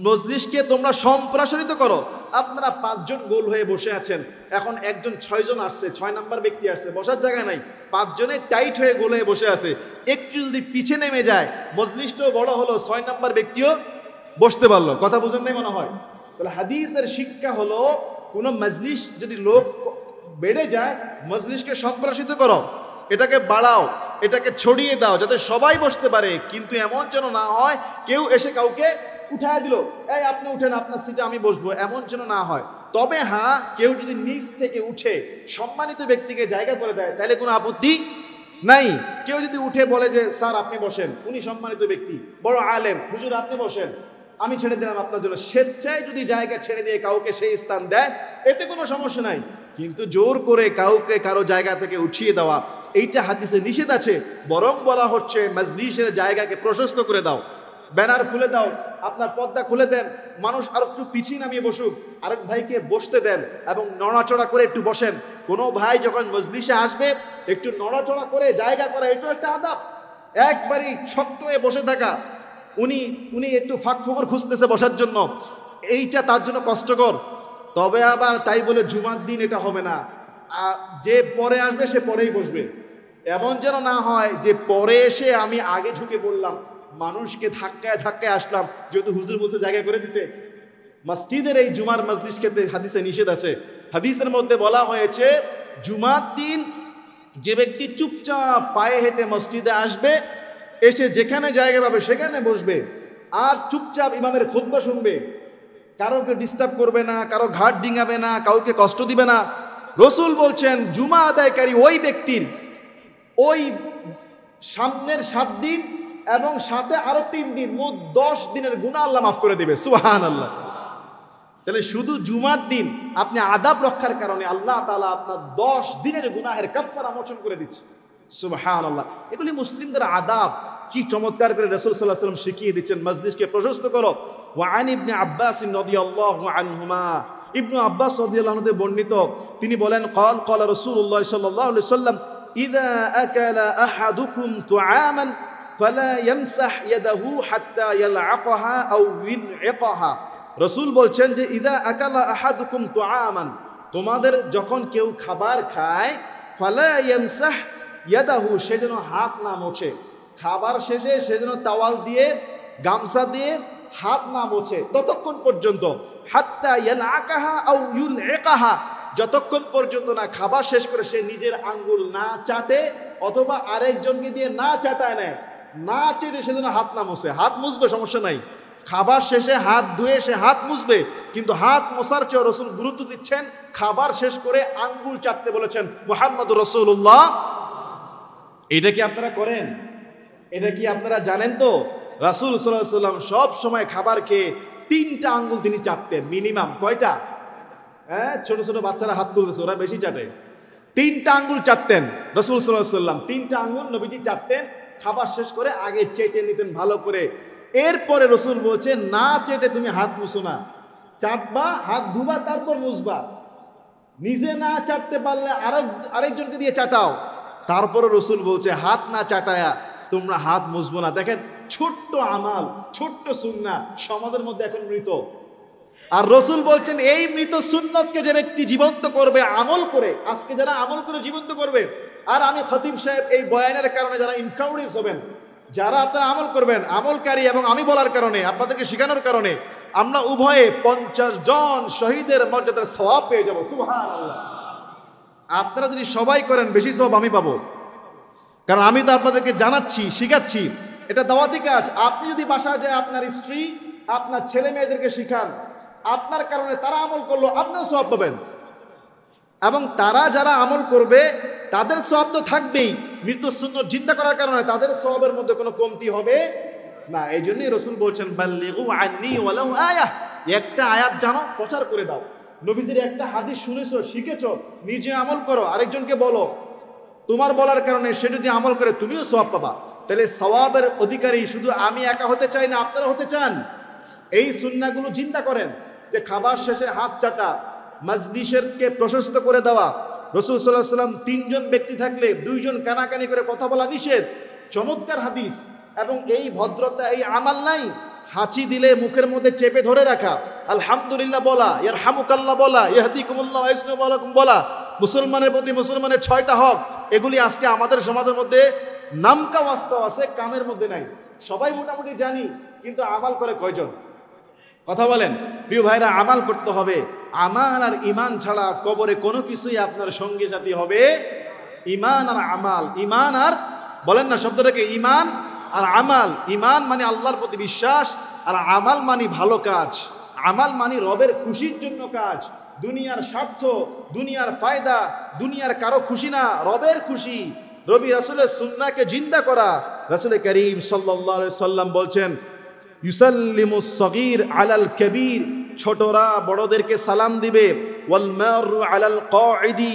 মজলিসকে তোমরা সম্প্রসারিত করো। আপনারা 5 জন গোল হয়ে বসে আছেন, এখন একজন 6 জন আসছে, 6 নাম্বার ব্যক্তি আসছে, বসার জায়গা নাই, 5 জনে টাইট হয়ে গোল হয়ে বসে আছে, একটু যদি পিছে নেমে যায় মজলিসটাও বড় হলো, 6 নাম্বার ব্যক্তিও বসতে পারলো। কথা বুঝেন নাই মনে হয়? তাহলে হাদিসের শিক্ষা হলো কোনো মজলিস যদি লোক বেড়ে যায়, মজলিসকে সম্প্রসারিত করো, এটাকে বাড়াও, এটাকে ছড়িয়ে দাও যাতে সবাই বসতে পারে, কিন্তু এমন যেন না হয় কেউ এসে কাউকে উঠায় দিল, এই আপনি উঠেন আপনার সিটে আমি বসবো, এমন যেন না হয়। তবে হ্যাঁ, কেউ যদি নিচ থেকে উঠে সম্মানিত ব্যক্তিকে জায়গা করে দেয় তাহলে কোনো আপত্তি নাই। কেউ যদি উঠে বলে যে স্যার আপনি বসেন, উনি সম্মানিত ব্যক্তি, বড় আলেম, হুজুর আপনি বসেন, আমি ছেড়ে দিলাম আপনার জন্য, স্বেচ্ছায় যদি জায়গা ছেড়ে দিয়ে কাউকে সেই স্থান দেয় এতে কোনো সমস্যা নাই, কিন্তু জোর করে কাউকে কারো জায়গা থেকে উঠিয়ে দেওয়া এইটা হাদিসে নিষেধ আছে। বরং বলা হচ্ছে মজলিসের জায়গাকে প্রশস্ত করে দাও, ব্যানার খুলে দাও, আপনার পর্দা খুলে দেন, মানুষ আর একটু পিছিয়ে নামিয়ে বসুক, আরেক ভাইকে বসতে দেন এবং নড়াচড়া করে একটু বসেন। কোনো ভাই যখন মজলিসে আসবে একটু নড়াচড়া করে জায়গা করা, এটা একটা আদব। একবারই শক্ত হয়ে বসে থাকা, উনি একটু ফাঁক ফোকর খুঁজতেছে বসার জন্য, এইটা তার জন্য কষ্টকর। তবে আবার তাই বলে জুমার দিন এটা হবে না, যে পরে আসবে সে পরেই বসবে, এমন যেন না হয় যে পরে এসে আমি আগে ঢুকে পড়লাম, মানুষকে ধাক্কায় ধাক্কায় আসলাম, যেহেতু হুজুর বলছে জায়গা করে দিতে। মসজিদের এই জুমার মজলিস খেতে হাদিসে নিষেধ আছে। হাদিসের মধ্যে বলা হয়েছে জুমার দিন যে ব্যক্তি চুপচাপ পায়ে হেঁটে মসজিদে আসবে, এসে যেখানে জায়গা পাবে সেখানে বসবে, আর চুপচাপ ইমামের খুতবা শুনবে, কারোকে ডিস্টার্ব করবে না, কারো ঘাট ডিঙাবে না, কাউকে কষ্ট দিবে না। রাসূল বলছেন জুমা আদায়কারী ওই ব্যক্তির ওই সামনের 7 দিন এবং সাথে আরো 3 দিন, মোট 10 দিনের গুনাহ আল্লাহ মাফ করে দেবে। সুবহানাল্লাহ। তাহলে শুধু জুমার দিন আপনি আদাব রক্ষার কারণে আল্লাহ তাআলা আপনার 10 দিনের গুনাহের কাফারা মোচন করে দিচ্ছে। সুবহানাল্লাহ। এগুলি মুসলিমদের আদাব, কি চমৎকার করে রাসূল সাল্লাল্লাহু আলাইহি ওয়াসাল্লাম শিখিয়ে দিচ্ছেন, মজলিসকে প্রশস্ত করো। ওয়া আন ইবনে আব্বাস রাদিয়াল্লাহু আনহুমা, ইবনে আব্বাস রাদিয়াল্লাহু আনহু বর্ণিত, তিনি বলেন قال قال রাসূলুল্লাহ সাল্লাল্লাহু আলাইহি ওয়াসাল্লাম ইযা আকালা আহাদুকুম তুআমান ফালা ইয়ামসাহ ইয়াদাহু হাত্তা ইয়ালআকাহা আও ইনআকাহা। রাসূল বলছেন যে ইযা আকালা আহাদুকুম তুআমান, তোমাদের যখন কেউ খাবার খায়, ফালা ইয়ামসাহ ইয়াদাহু, সে যেন হাত না মোছে, খাবার শেষে সে যেন তাওয়াল দিয়ে গামছা দিয়ে হাত না মোছে ততক্ষণ পর্যন্ত, হাত্তা ইয়ানআকাহা আও ইউলইকাহা, যতক্ষণ পর্যন্ত না খাবার শেষ করে সে নিজের আঙ্গুল না চাটে অথবা আরেকজনকে দিয়ে না চাটায় নেয়, না চেটে সেজন্য হাত না মোছে। হাত মুছবে, সমস্যা নাই, খাবার শেষে হাত ধুয়ে সে হাত মুছবে, কিন্তু হাত মোছার চেয়ে রাসূল গুরুত্ব দিচ্ছেন খাবার শেষ করে আঙ্গুল চাটতে বলেছেন মুহাম্মদুর রাসূলুল্লাহ। এটা কি আপনারা করেন? এটা কি আপনারা জানেন? তো রাসূল সাল্লাল্লাহু আলাইহি ওয়াসাল্লাম সব সময় খাবার খেয়ে 3টা আঙ্গুল তিনি চাটতেন মিনিমাম। কয়টা? হ্যাঁ, ছোট ছোট বাচ্চারা হাত তুলতেছে, ওরা বেশি চাটে। 3টা আঙ্গুল চাটতেন রাসূল সাল্লাল্লাহু আলাইহি ওয়াসাল্লাম, 3টা আঙ্গুল নবীজি চাটতেন। খাবার শেষ করে আগে চেটে নিতেন ভালো করে। এরপরে রাসূল বলছেন না চেটে তুমি হাত মুছো না, চাটবা, হাত ধুবা, তারপর মুছবা। নিজে না চাটতে পারলে আরেকজনকে দিয়ে চাটাও। তারপরে রাসূল বলছে হাত না চাটায়া তোমরা হাত মুছবো না। দেখেন, ছোট্ট আমাল, ছোট্ট সুন্নাহ সমাজের মধ্যে এখন মৃত। আর রাসূল বলছেন এই মৃত সুন্নতকে যে ব্যক্তি জীবন্ত করবে আমল করে, আজকে যারা আমল করে জীবন্ত করবে, আর আমি খতিব সাহেব এই বয়ানের কারণে যারা ইনকাউরেজ হবেন, যারা আপনারা আমল করবেন, আমলকারী এবং আমি বলার কারণে, আপনাদেরকে শেখানোর কারণে আমরা উভয়ে 50 জন শহীদের মর্যাদার সওয়াব পেয়ে যাব। সুবহানাল্লাহ। আপনারা যদি সবাই করেন বেশি সওয়াব আমি পাবো, কারণ আমি তো আপনাদেরকে জানাচ্ছি, শিখাচ্ছি, এটা দাওয়াতি কাজ। আপনি যদি বাসায় যায় আপনার স্ত্রী, আপনার ছেলে মেয়েদেরকে শিখান, আপনার কারণে তারা আমল করলো, আপনিও সওয়াব পাবেন। এবং তারা যারা আমল করবে তাদের সওয়াব তো থাকবেই, মৃত্যু সুন্নাত জিন্দা করার কারণে তাদের সওয়াবের মধ্যে কোনো কমতি হবে না। এই জন্যই রাসূল বলছেন বাল্লিগু আন্নী ওয়ালাউ আয়াহ, একটা আয়াত জানো, প্রচার করে দাও। নবীজির একটা হাদিস শুনেছো, শিখেছো, নিজে আমল করো, আরেকজনকে বলো। তোমার বলার কারণে সে যদি আমল করে তুমিও সওয়াব পাবা। তাহলে সওয়াবের অধিকারী শুধু আমি একা হতে চাই না, আপনারা হতে চান। এই সুন্নাহগুলো জিন্দা করেন, যে খাবার শেষে হাত চাটা, মাজলিসেরকে প্রশস্ত করে দেওয়া। রাসূল সাল্লাল্লাহু আলাইহি ওয়াসাল্লাম 3 জন ব্যক্তি থাকলে 2 জন কানাকানি করে কথা বলা নিষেধ। চমৎকার হাদিস। এবং এই ভদ্রতা, এই আমাল নাই। হাঁচি দিলে মুখের মধ্যে চেপে ধরে রাখা, আলহামদুলিল্লাহ বলা, ইয়ারহামুকাল্লাহ বলা, ইয়াহদিকুমুল্লাহ ওয়া ইসলাহু বালাকুম বলা, মুসলমানের প্রতি মুসলমানের 6টা হক, এগুলি আজকে আমাদের সমাজের মধ্যে নামকা ওয়াস্তা আছে, কামের মধ্যে নাই। সবাই মোটামুটি জানি, কিন্তু আমাল করে কয়জন? কথা বলেন প্রিয় ভাইরা, আমাল করতে হবে। আমাল আর ইমান ছাড়া কবরে কোনো কিছুই আপনার সঙ্গী সাথী হবে। ইমান আর আমাল, ইমান আর, বলেন না শব্দটাকে, ইমান আর আমাল। ইমান মানে আল্লাহর প্রতি বিশ্বাস, আর আমাল মানে ভালো কাজ। আমাল মানে রবের খুশির জন্য কাজ, দুনিয়ার স্বার্থ, দুনিয়ার ফায়দা, দুনিয়ার কারো খুশি না, রবের খুশি। রবি রাসূলের সুন্নাহকে জিন্দা করা। রাসূল করিম সাল্লাল্লাহু আলাইহি সাল্লাম বলছেন ইউসাল্লিমুস সগীর আলাল কবীর, ছোটরা বড়দেরকে সালাম দিবে। ওয়াল মারু আলাল কাঈদি,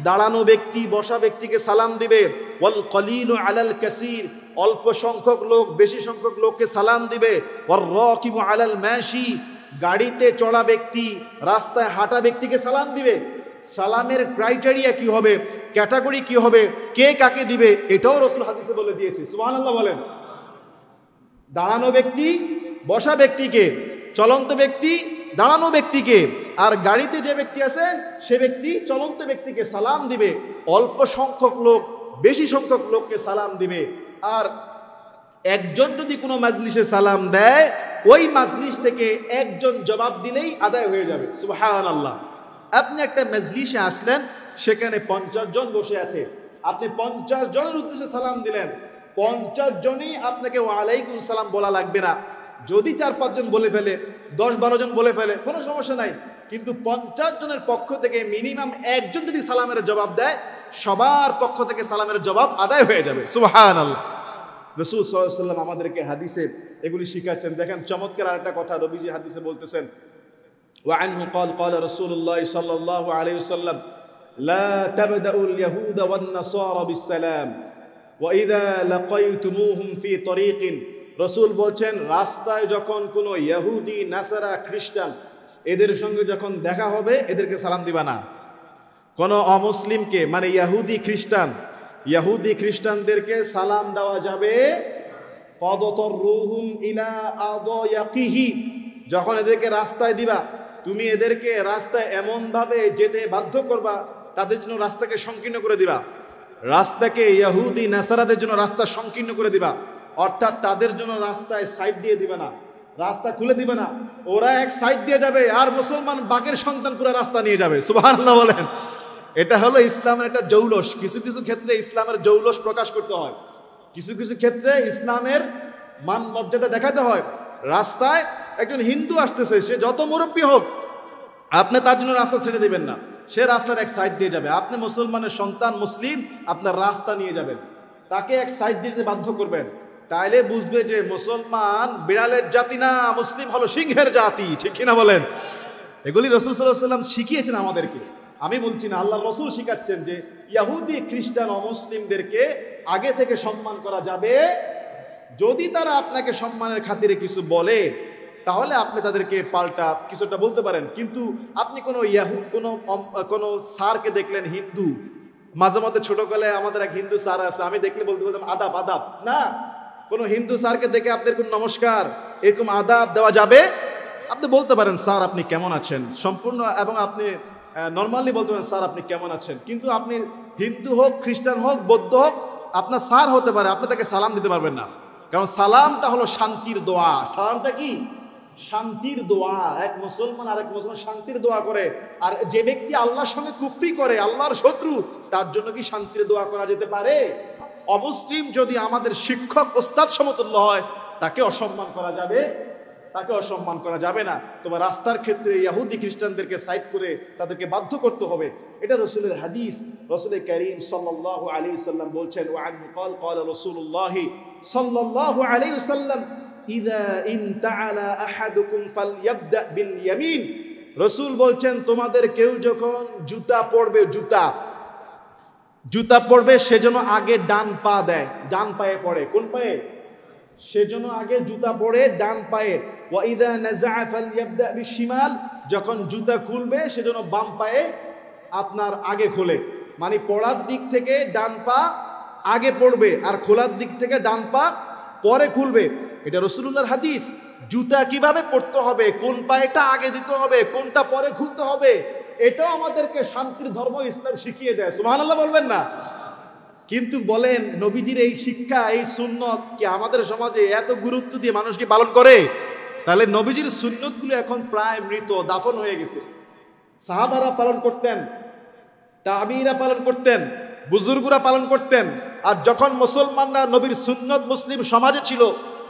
দাঁড়ানো ব্যক্তি বসা ব্যক্তিকে সালাম দিবে। ওয়াল কলিলু আলাল কাসীর, অল্প সংখ্যক লোক বেশি সংখ্যক লোককে সালাম দিবে। ওয়ার রাকিবু আলাল মাশি, গাড়িতে চড়া ব্যক্তি রাস্তায় হাঁটা ব্যক্তিকে সালাম দিবে। সালামের ক্রাইটেরিয়া কি হবে, ক্যাটাগরি কি হবে, কে কাকে দিবে, এটাও রাসূল হাদিসে বলে দিয়েছে। সুবহানাল্লাহ বলেন। দাঁড়ানো ব্যক্তি বসা ব্যক্তিকে, চলন্ত ব্যক্তি দাঁড়ানো ব্যক্তিকে, আর গাড়িতে যে ব্যক্তি আছে সে ব্যক্তি চলন্ত ব্যক্তিকে সালাম দিবে। অল্প সংখ্যক লোক বেশি সংখ্যক লোককে সালাম দিবে। আর একজন যদি কোনো মাজলিসে সালাম দেয়, ওই মাজলিস থেকে একজন জবাব দিলেই আদায় হয়ে যাবে। সুবহানাল্লাহ। আপনি একটা মাজলিসে আসলেন, সেখানে 50 জন বসে আছে, আপনি 50 জনের উদ্দেশ্যে সালাম দিলেন, 50 জনই আপনাকে ওয়ালাইকুম সালাম বলা লাগবে না। যদি 4-5 জন বলে ফেলে, 10-12 জন বলে ফেলে, কোনো সমস্যা নাই। কিন্তু 50 জনের পক্ষ থেকে মিনিমাম একজন যদি সালামের জবাব দেয়, সবার পক্ষ থেকে সালামের জবাব আদায় হয়ে যাবে। সুবহানাল্লাহ। রাসূল সাল্লাল্লাহু আলাইহি ওয়াসাল্লাম আমাদেরকে হাদিসে এগুলি শিখাচ্ছেন। দেখেন চমৎকার আরেকটা কথা নবীজি হাদিসে বলতেছেন, ওয়া আনহু ক্বাল ক্বালা রাসূলুল্লাহ সাল্লাল্লাহু আলাইহি ওয়াসাল্লাম লা তাবদাউল ইয়াহুদা ওয়ান নাসারা বিসসালাম ওয়া ইযা লাকাইতুমুহুম ফি তরিকিন। রাসূল বলছেন, রাস্তায় যখন কোনো ইহুদি, নাসারা, খ্রিস্টান এদের সঙ্গে যখন দেখা হবে, এদেরকে সালাম দিবা না। কোনো অমুসলিমকে, মানে ইহুদি খ্রিস্টানদেরকে সালাম দেওয়া যাবে। ফাদতাররুহুম ইলা আদায়াকিহি, যখন এদেরকে রাস্তায় দিবা, তুমি এদেরকে রাস্তায় এমন ভাবে যেতে বাধ্য করবা, তাদের জন্য রাস্তাকে সংকীর্ণ করে দিবা। রাস্তাকে ইহুদি নাসারাদের জন্য রাস্তা সংকীর্ণ করে দিবা, অর্থাৎ তাদের জন্য রাস্তায় সাইড দিয়ে দিবা না। রাস্তা খুলে দিবে না, ওরা এক সাইড দিয়ে যাবে আর মুসলমান বাঘের সন্তান পুরো রাস্তা নিয়ে যাবে। সুবহানাল্লাহ বলেন। এটা হলো ইসলামের একটা জৌলস। কিছু কিছু ক্ষেত্রে ইসলামের জৌলস প্রকাশ করতে হয়, কিছু কিছু ক্ষেত্রে ইসলামের মান মর্যাদা দেখাতে হয়। রাস্তায় একজন হিন্দু আসতেছে, সে যত মুরব্বী হোক, আপনি তার জন্য রাস্তা ছেড়ে দিবেন না, সে রাস্তার এক সাইড দিয়ে যাবে। আপনি মুসলমানের সন্তান, মুসলিম, আপনার রাস্তা নিয়ে যাবেন, তাকে এক সাইড দিতে বাধ্য করবেন, তাইলে বুঝবে যে মুসলমান বিড়ালের জাতি না, মুসলিম হলো সিংহের জাতি। ঠিক কিনা বলেন? এগুলি রাসূল সাল্লাল্লাহু আলাইহি ওয়াসাল্লাম শিখিয়েছেন আমাদেরকে। আমি বলছি না, আল্লাহর রাসূল শিখাচ্ছেন যে ইহুদি, খ্রিস্টান, অমুসলিমদেরকে আগে থেকে সম্মান করা যাবে। যদি তারা আপনাকে সম্মানের খাতিরে কিছু বলে, তাহলে আপনি তাদেরকে পাল্টা কিছুটা বলতে পারেন। কিন্তু আপনি কোনো স্যারকে দেখলেন হিন্দু, মাঝে মধ্যে ছোটকালে আমাদের এক হিন্দু স্যার আছে, আমি দেখলে বলতে বলতাম আদাব আদাব। না, কোনো হিন্দু স্যারকে দেখে আপনার কোন নমস্কার এরকম আদাব দেওয়া যাবে? আপনি বলতে পারেন স্যার আপনি কেমন আছেন, সম্পূর্ণ, এবং আপনি নর্মালি বলতে পারেন স্যার আপনি কেমন আছেন। কিন্তু আপনি হিন্দু হোক, খ্রিস্টান হোক, বৌদ্ধ হোক, আপনার স্যার হতে পারে, আপনি তাকে সালাম দিতে পারবেন না। কারণ সালামটা হলো শান্তির দোয়া। সালামটা কি? শান্তির দোয়া। এক মুসলমান আর এক মুসলমান শান্তির দোয়া করে। আর যে ব্যক্তি আল্লাহর সঙ্গে কুফরি করে, আল্লাহর শত্রু, তার জন্য কি শান্তির দোয়া করা যেতে পারে? অমুসলিম যদি আমাদের শিক্ষক ওস্তাদ সমতুল্য হয়, তাকে অসম্মান করা যাবে? তাকে অসম্মান করা যাবে না। তোমার রাস্তার ক্ষেত্রে ইহুদি খ্রিস্টানদেরকে সাইড করে তাদেরকে বাধ্য করতে হবে। এটা রাসূলের হাদিস। রাসূল কারীম সাল্লাল্লাহু আলাইহি ওয়াসাল্লাম বলছেন, ওয়া আনহু ক্বাল ক্বালা রাসূলুল্লাহ সাল্লাল্লাহু আলাইহি ওয়াসাল্লাম, ইযা ইনতাআলা আহাদুকুম ফালইয়াবদা বিল ইয়ামিন। রাসূল বলছেন, তোমাদের কেউ যখন জুতা পরবে, জুতা পরবে, সেজন্য আগে ডান পা দেয়, ডান পায়ে পড়ে। কোন পায়ে? সেজন্য আগে জুতা পরে ডান পায়ে। ওয়া ইযা নাযাআ ফালইয়াবদা বিশিমাল। যখন জুতা খুলবে সেজন্য বাম পায়ে আপনার আগে খোলে। মানে পড়ার দিক থেকে ডান পা আগে পড়বে, আর খোলার দিক থেকে ডান পা পরে খুলবে। এটা রাসূলুল্লাহর হাদিস। জুতা কিভাবে পড়তে হবে, কোন পায়েটা আগে দিতে হবে, কোনটা পরে খুলতে হবে, এটাও আমাদেরকে শান্তির ধর্ম ইসলাম শিখিয়ে দেয়। সুবহানাল্লাহ বলবেন না? কিন্তু বলেন, নবীজির এই শিক্ষা, এই সুন্নত কি আমাদের সমাজে এত গুরুত্ব দিয়ে মানুষ কি পালন করে? তাহলে নবীজির সুন্নতগুলো এখন প্রায় মৃত, দাফন হয়ে গেছে। সাহাবারা পালন করতেন, তাবিঈরা পালন করতেন, বুজুর্গরা পালন করতেন। আর যখন মুসলমানরা নবীর সুন্নত মুসলিম সমাজে ছিল,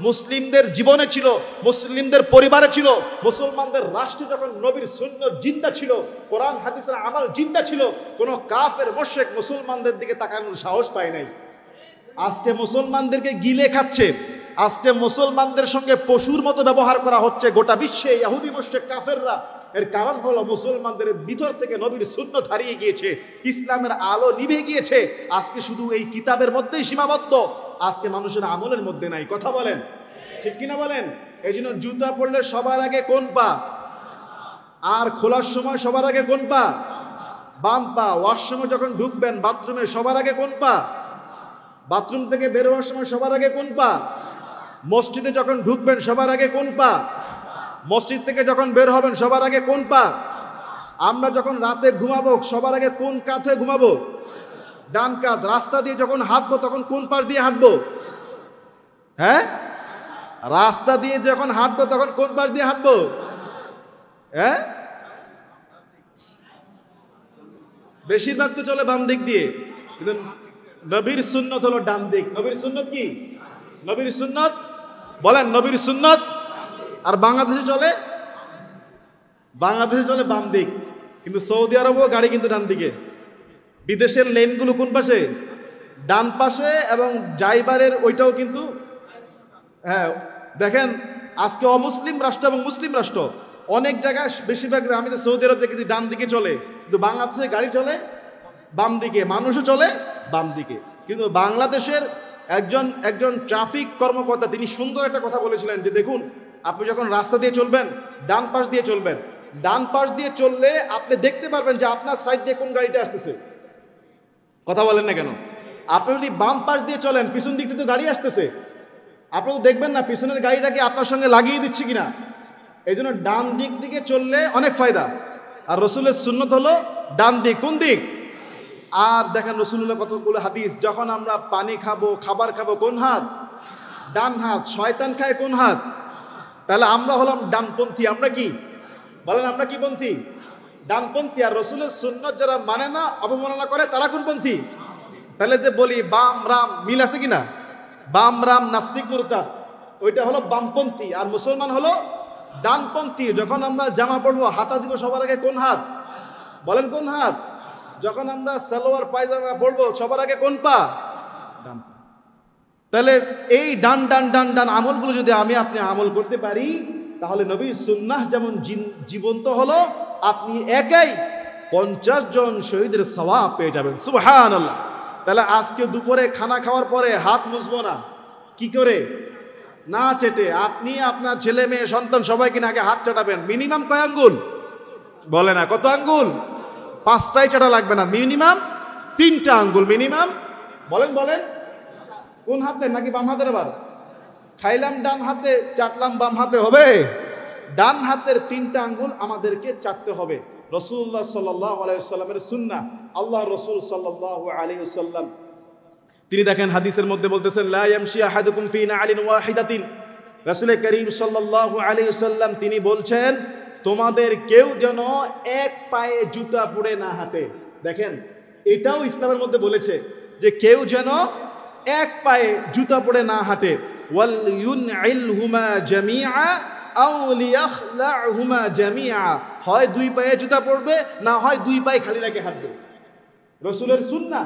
মুসলিমদের জীবনে ছিল, মুসলিমদের পরিবারে ছিল, মুসলমানদের রাষ্ট্রে যখন নবীর সুন্নত জিন্দা ছিল, কোরআন হাদিসের আমল জিন্দা ছিল, কোনো কাফের মুশরিক মুসলমানদের দিকে তাকানোর সাহস পায় নাই। আজকে মুসলমানদেরকে গিলে খাচ্ছে, আজকে মুসলমানদের সঙ্গে পশুর মতো ব্যবহার করা হচ্ছে গোটা বিশ্বে ইহুদি মুশরিক কাফেররা। এর কারণ হলো মুসলমানদের ভিতর থেকে নবীর সুন্নত হারিয়ে গিয়েছে, ইসলামের আলো নিভে গিয়েছে। আজকে শুধু এই কিতাবের মধ্যেই সীমাবদ্ধ, আজকে মানুষের আমলের মধ্যে নাই। কথা বলেন, ঠিক কিনা বলেন? এই জন্য জুতা পরলে সবার আগে কোন পা, আর খোলার সময় সবার আগে কোন পা? বাম পা। ওয়াশরুমে যখন ঢুকবেন বাথরুমে, সবার আগে কোন পা? বাথরুম থেকে বের হওয়ার সময় সবার আগে কোন পা? মসজিদে যখন ঢুকবেন সবার আগে কোন পা? মসজিদ থেকে যখন বের হবেন সবার আগে কোন পা? আমরা যখন রাতে ঘুমাবো সবার আগে কোন কাঁধে ঘুমাবো? ডান কাঁধ। রাস্তা দিয়ে যখন হাঁটবো তখন কোন পাশ দিয়ে হাঁটবো? হ্যাঁ, রাস্তা দিয়ে যখন হাঁটবো তখন কোন পাশ দিয়ে হাঁটবো? হ্যাঁ, বেশিরভাগ তো চলে বাম দিক দিয়ে, কিন্তু নবীর সুন্নত হলো ডান দিক। নবীর সুন্নত কি? নবীর সুন্নত বলেন, নবীর সুন্নত। আর বাংলাদেশে চলে বাম দিক, কিন্তু সৌদি আরবও গাড়ি কিন্তু ডান দিকে। বিদেশের লেনগুলো কোন পাশে? ডান পাশে, এবং ড্রাইভারের ওইটাও কিন্তু, হ্যাঁ দেখেন আজকে অমুসলিম রাষ্ট্র এবং মুসলিম রাষ্ট্র অনেক জায়গায়, বেশিরভাগ আমি তো সৌদি আরব দেখেছি ডান দিকে চলে, কিন্তু বাংলাদেশে গাড়ি চলে বাম দিকে, মানুষও চলে বাম দিকে। কিন্তু বাংলাদেশের একজন ট্রাফিক কর্মকর্তা তিনি সুন্দর একটা কথা বলেছিলেন যে দেখুন, আপনি যখন রাস্তা দিয়ে চলবেন ডান পাশ দিয়ে চলবেন, ডান পাশ দিয়ে চললে আপনি দেখতে পারবেন যে আপনার সাইড দিয়ে কোন গাড়িটা আসতেছে। কথা বলেন না কেন? আপনি যদি বাম পাশ দিয়ে চলেন, পিছন দিক থেকে গাড়ি আসতেছে, আপনি তো দেখবেন না পিছনের গাড়িটাকে আপনার সঙ্গে লাগিয়ে দিচ্ছে কিনা। এই জন্য ডান দিক দিকে চললে অনেক ফায়দা। আর রসুলের সুন্নত হলো ডান দিক। কোন দিক? আর দেখেন রসুল্লাহ কতগুলো হাদিস, যখন আমরা পানি খাবো, খাবার খাবো, কোন হাত? ডান হাত। শয়তান খায় কোন হাত? তাহলে আমরা হলাম ডানপন্থী। আমরা কি বলেন, আমরা কি পন্থী? ডানপন্থী। আর রসুলের সুন্নত যারা মানে না, অবমাননা করে, তারা কোন পন্থী? তাহলে যে বলি বাম রাম, মিল আছে কিনা? বাম রাম নাস্তিক মুরতাদ, ওইটা হলো বামপন্থী, আর মুসলমান হলো ডানপন্থী। যখন আমরা জামা পড়বো হাতা দিব সবার আগে কোন হাত? বলেন কোন হাত? যখন আমরা সালোয়ার পায়জামা পড়বো সবার আগে কোন পা? ডান পা। তাহলে এই ডান ডান ডান ডান আমলগুলো যদি আমি আপনি আমল করতে পারি, তাহলে নবীর সুন্নাহ যেমন জীবন্ত হলো, আপনি একাই 50 জন শহীদের সওয়াব পেয়ে যাবেন। সুবহানাল্লাহ। তাহলে আজকে দুপুরে খানা খাওয়ার পরে হাত মুছবো না, কি করে? না চেটে। আপনি আপনার ছেলে মেয়ে সন্তান সবাইকে আগে হাত চাটাবেন। মিনিমাম কয় আঙ্গুল? বলে না, কত আঙ্গুল? 5টাই চাটা লাগবে না, মিনিমাম 3টা আঙ্গুল মিনিমাম। বলেন বলেন, কোন হাতে? নাকি বাম হাতের? আবার খাইলাম ডান হাতে, চাটলাম বাম হাতে, হবে? ডান হাতের 3টা আঙ্গুল আমাদেরকে চাটতে হবে। রাসূলুল্লাহ সাল্লাল্লাহু আলাইহি ওয়াসাল্লামের সুন্নাহ। আল্লাহ রাসূল সাল্লাল্লাহু আলাইহি ওয়াসাল্লাম তিনি দেখেন হাদিসের মধ্যে বলতেছেন, লা ইয়ামশি আহাদুকুম ফি নাআলিন ওয়াহিদাতিন। রাসূল করিম সাল্লাল্লাহু আলাইহি ওয়াসাল্লাম তিনি বলছেন, তোমাদের কেউ যেন এক পায়ে জুতা পরে না হাঁটে। দেখেন, এটাও ইসলামের মধ্যে বলেছে যে কেউ যেন এক পায়ে জুতা পরে না হাঁটে। ওয়াল ইউনইলহুমা জামিআ আও লিয়াখলাহুমা জামিআ, হয় 2 পায়ে জুতা পরবে, না হয় 2 পায়ে খালি রেখে হাঁটবে। রাসূলের সুন্নাহ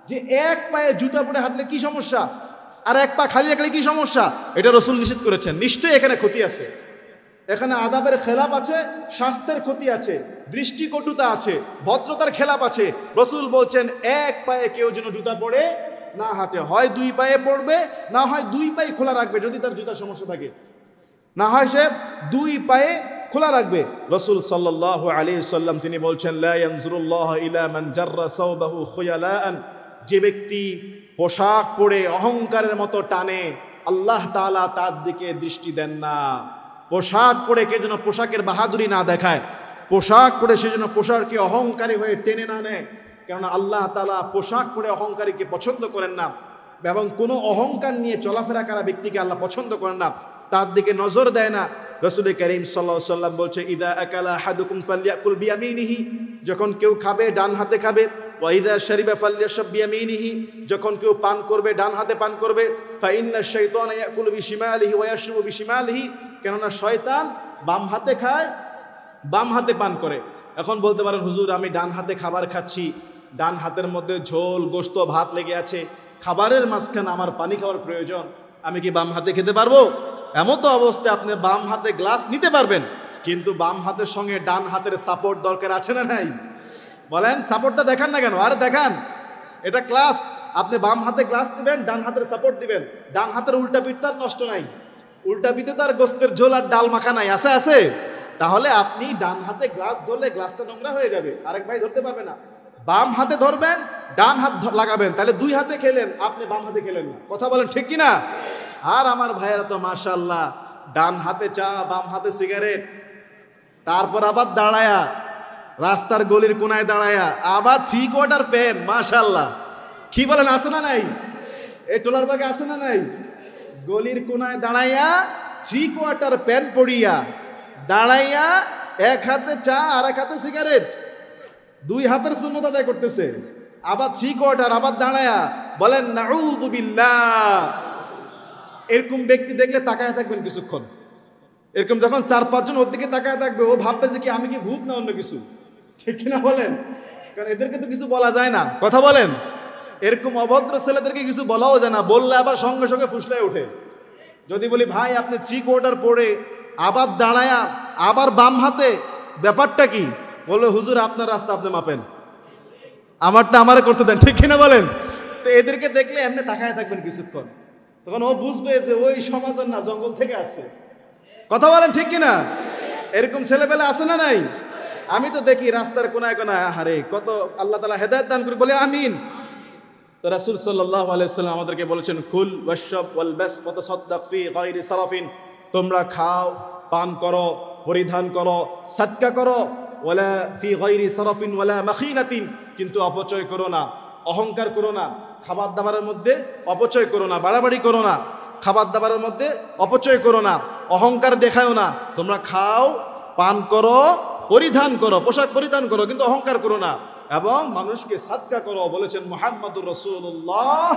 যে এক পায়ে জুতা পরে হাঁটলে কি সমস্যা, আর এক পা খালি রাখলে কি সমস্যা, এটা রাসূল নিষেধ করেছেন। নিশ্চয়ই এখানে ক্ষতি আছে, এখানে আদাবের খেলাপ আছে, স্বাস্থ্যের ক্ষতি আছে, দৃষ্টিকটুতা আছে, ভদ্রতার খেলাপ আছে। রাসূল বলছেন এক পায়ে কেউ যেন জুতা পরে না হাঁটে, হয় 2 পায়ে পড়বে, না হয় 2 পায়ে খোলা রাখবে যদি তার জুতার সমস্যা থাকে, না হয় সে 2 পায়ে খোলা রাখবে। রাসূল সাল্লাল্লাহু আলাইহি ওয়াসাল্লাম তিনি বলছেন, লা ইয়ানজুরুল্লাহু ইলা মান জাররা সাওবাহু খুয়ালাআন, যে ব্যক্তি পোশাক পরে অহংকারের মতো টানে, আল্লাহ তাআলা তার দিকে দৃষ্টি দেন না। পোশাক পরে কে যেন পোশাকের বাহাদুরি না দেখায়, পোশাক পরে সে যেন পোশাককে অহংকারী হয়ে টেনে না নেয়, কেননা আল্লাহ তাআলা পোশাক পরে অহংকারীকে পছন্দ করেন না, এবং কোনো অহংকার নিয়ে চলাফেরা করা ব্যক্তিকে আল্লাহ পছন্দ করেন না, তার দিকে নজর দেয় না। রাসূল করিম সাল্লাল্লাহু আলাইহি ওয়াসাল্লাম বলছে, ইদা আকালা আহাদুকুম ফালইয়াকুল বিয়ামিনিহি, যখন কেউ খাবে ডান হাতে খাবে। ওয়া ইদা শারিবা ফালইয়াশরাব বিয়ামিনিহি, যখন কেউ পান করবে ডান হাতে পান করবে। ফা ইন্নাশ শাইতানা ইয়াকুলু বিশিমালিহি ওয়া ইয়াশরাবু বিশিমালিহি, কেননা শয়তান বাম হাতে খায়, বাম হাতে পান করে। এখন বলতে পারেন, হুজুর আমি ডান হাতে খাবার খাচ্ছি, ডান হাতের মধ্যে ঝোল গোশত ভাত লেগে আছে, খাবারের মাঝখানে আমার পানি খাওয়ার প্রয়োজন, আমি কি বাম হাতে খেতে পারবো? এমতো অবস্থায় আপনি বাম হাতে গ্লাস নিতে পারবেন, কিন্তু বাম হাতের সঙ্গে ডান হাতের সাপোর্ট দরকার আছে না নাই? বলেন, সাপোর্টটা দেখান না কেন? আর দেখান, এটা ক্লাস। আপনি বাম হাতে গ্লাস দিবেন, ডান হাতের সাপোর্ট দিবেন, ডান হাতের উল্টা পিঠ তার নষ্ট নাই, উল্টা পিঠে তার গোস্তের ঝোল আর ডাল মাখা নাই, আছে আছে। তাহলে আপনি ডান হাতে গ্লাস ধরলে গ্লাসটা নোংরা হয়ে যাবে, আরেক ভাই ধরতে পারবে না। বাম হাতে ধরবেন, ডান হাত লাগাবেন, তাহলে 2 হাতে খেলেন, আপনি বাম হাতে খেলেন না। কথা বলেন ঠিক কিনা? আর আমার ভাইয়েরা তো মাশাআল্লাহ ডান হাতে চা, বাম হাতে সিগারেট, তারপর আবার দাঁড়ায়া রাস্তার গলির কোনায় দাঁড়ায়া আবার 3 কোয়ার্টার প্যান্ট, মাশাআল্লাহ। কি বলেন, আছে না নাই? এই টোলার বাগে আছে না নাই? গলির কোনায় দাঁড়াইয়া 3 কোয়ার্টার প্যান্ট পরিয়া দাঁড়াইয়া, এক হাতে চা আর এক হাতে সিগারেট, 2 হাতের সুন্নাত আদায় করতেছে, আবার 3 কোয়ার্টার, আবার দাঁড়ায়া। বলেন নাউযু বিল্লাহ। এরকম ব্যক্তি দেখলে তাকায় থাকবেন কিছুক্ষণ। এরকম যখন 4-5 জন ওর দিকে তাকায় থাকবে, ও ভাববে যে কি আমি কি ভূত না অন্য কিছু, ঠিক কিনা বলেন? কারণ এদেরকে তো কিছু বলা যায় না, কথা বলেন। এরকম অভদ্র ছেলেদেরকে কিছু বলাও যায় না, বললে আবার সঙ্গে সঙ্গে ফুসলায় ওঠে। যদি বলি ভাই আপনি 3 কোয়ার্টার পরে আবার দাঁড়ায়া আবার বাম হাতে, ব্যাপারটা কি? বললো হুজুর আপনার রাস্তা আপনি মাপেন, আমারটা আমারে করতে দেন, ঠিক কিনা বলেন? তো এদেরকে দেখলে এমনি তাকায় থাকবেন কিছুক্ষণ, তখন ও বুঝবে যে ওই সমাজের না, জঙ্গল থেকে আসছে। কথা বলেন ঠিক কিনা? এরকম ছেলেপেলে আছে না নাই? আমি তো দেখি রাস্তার কোনায় কোনায়, আহারে কত আল্লাহ তাআলা হেদায়েত দান করে, বলে আমিন। তো রাসূল সাল্লাল্লাহু আলাইহি ওয়াসাল্লাম আমাদেরকে বলেছেন, কুল ওয়াশরাব ওয়ালবাস ওয়া তাসাদ্দাক ফি গায়রি সারাফিন, তোমরা খাও, পান করো, পরিধান করো, সাদকা করো, ওয়ালা ফি গায়রি সারাফিন ওয়ালা মাখিনাতিন, কিন্তু অপচয় করো না, অহংকার করো না, খাবার দাবারের মধ্যে অপচয় করো না, বাড়াবাড়ি করো না। খাবার দাবারের মধ্যে অপচয় করো না, অহংকার দেখাও না। তোমরা খাও, পান করো, পরিধান করো, পোশাক পরিধান করো, কিন্তু অহংকার করো না। এবং মানুষকে সাদকা করো, বলেছেন মুহাম্মদুর রাসূলুল্লাহ।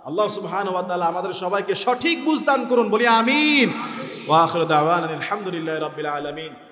আল্লাহ সুবহানাহু ওয়া তাআলা আমাদের সবাইকে সঠিক বুঝ দান করুন, বলি আমিন। ওয়া আখিরু দাওয়ানা আলহামদুলিল্লাহি রাব্বিল আলামিন।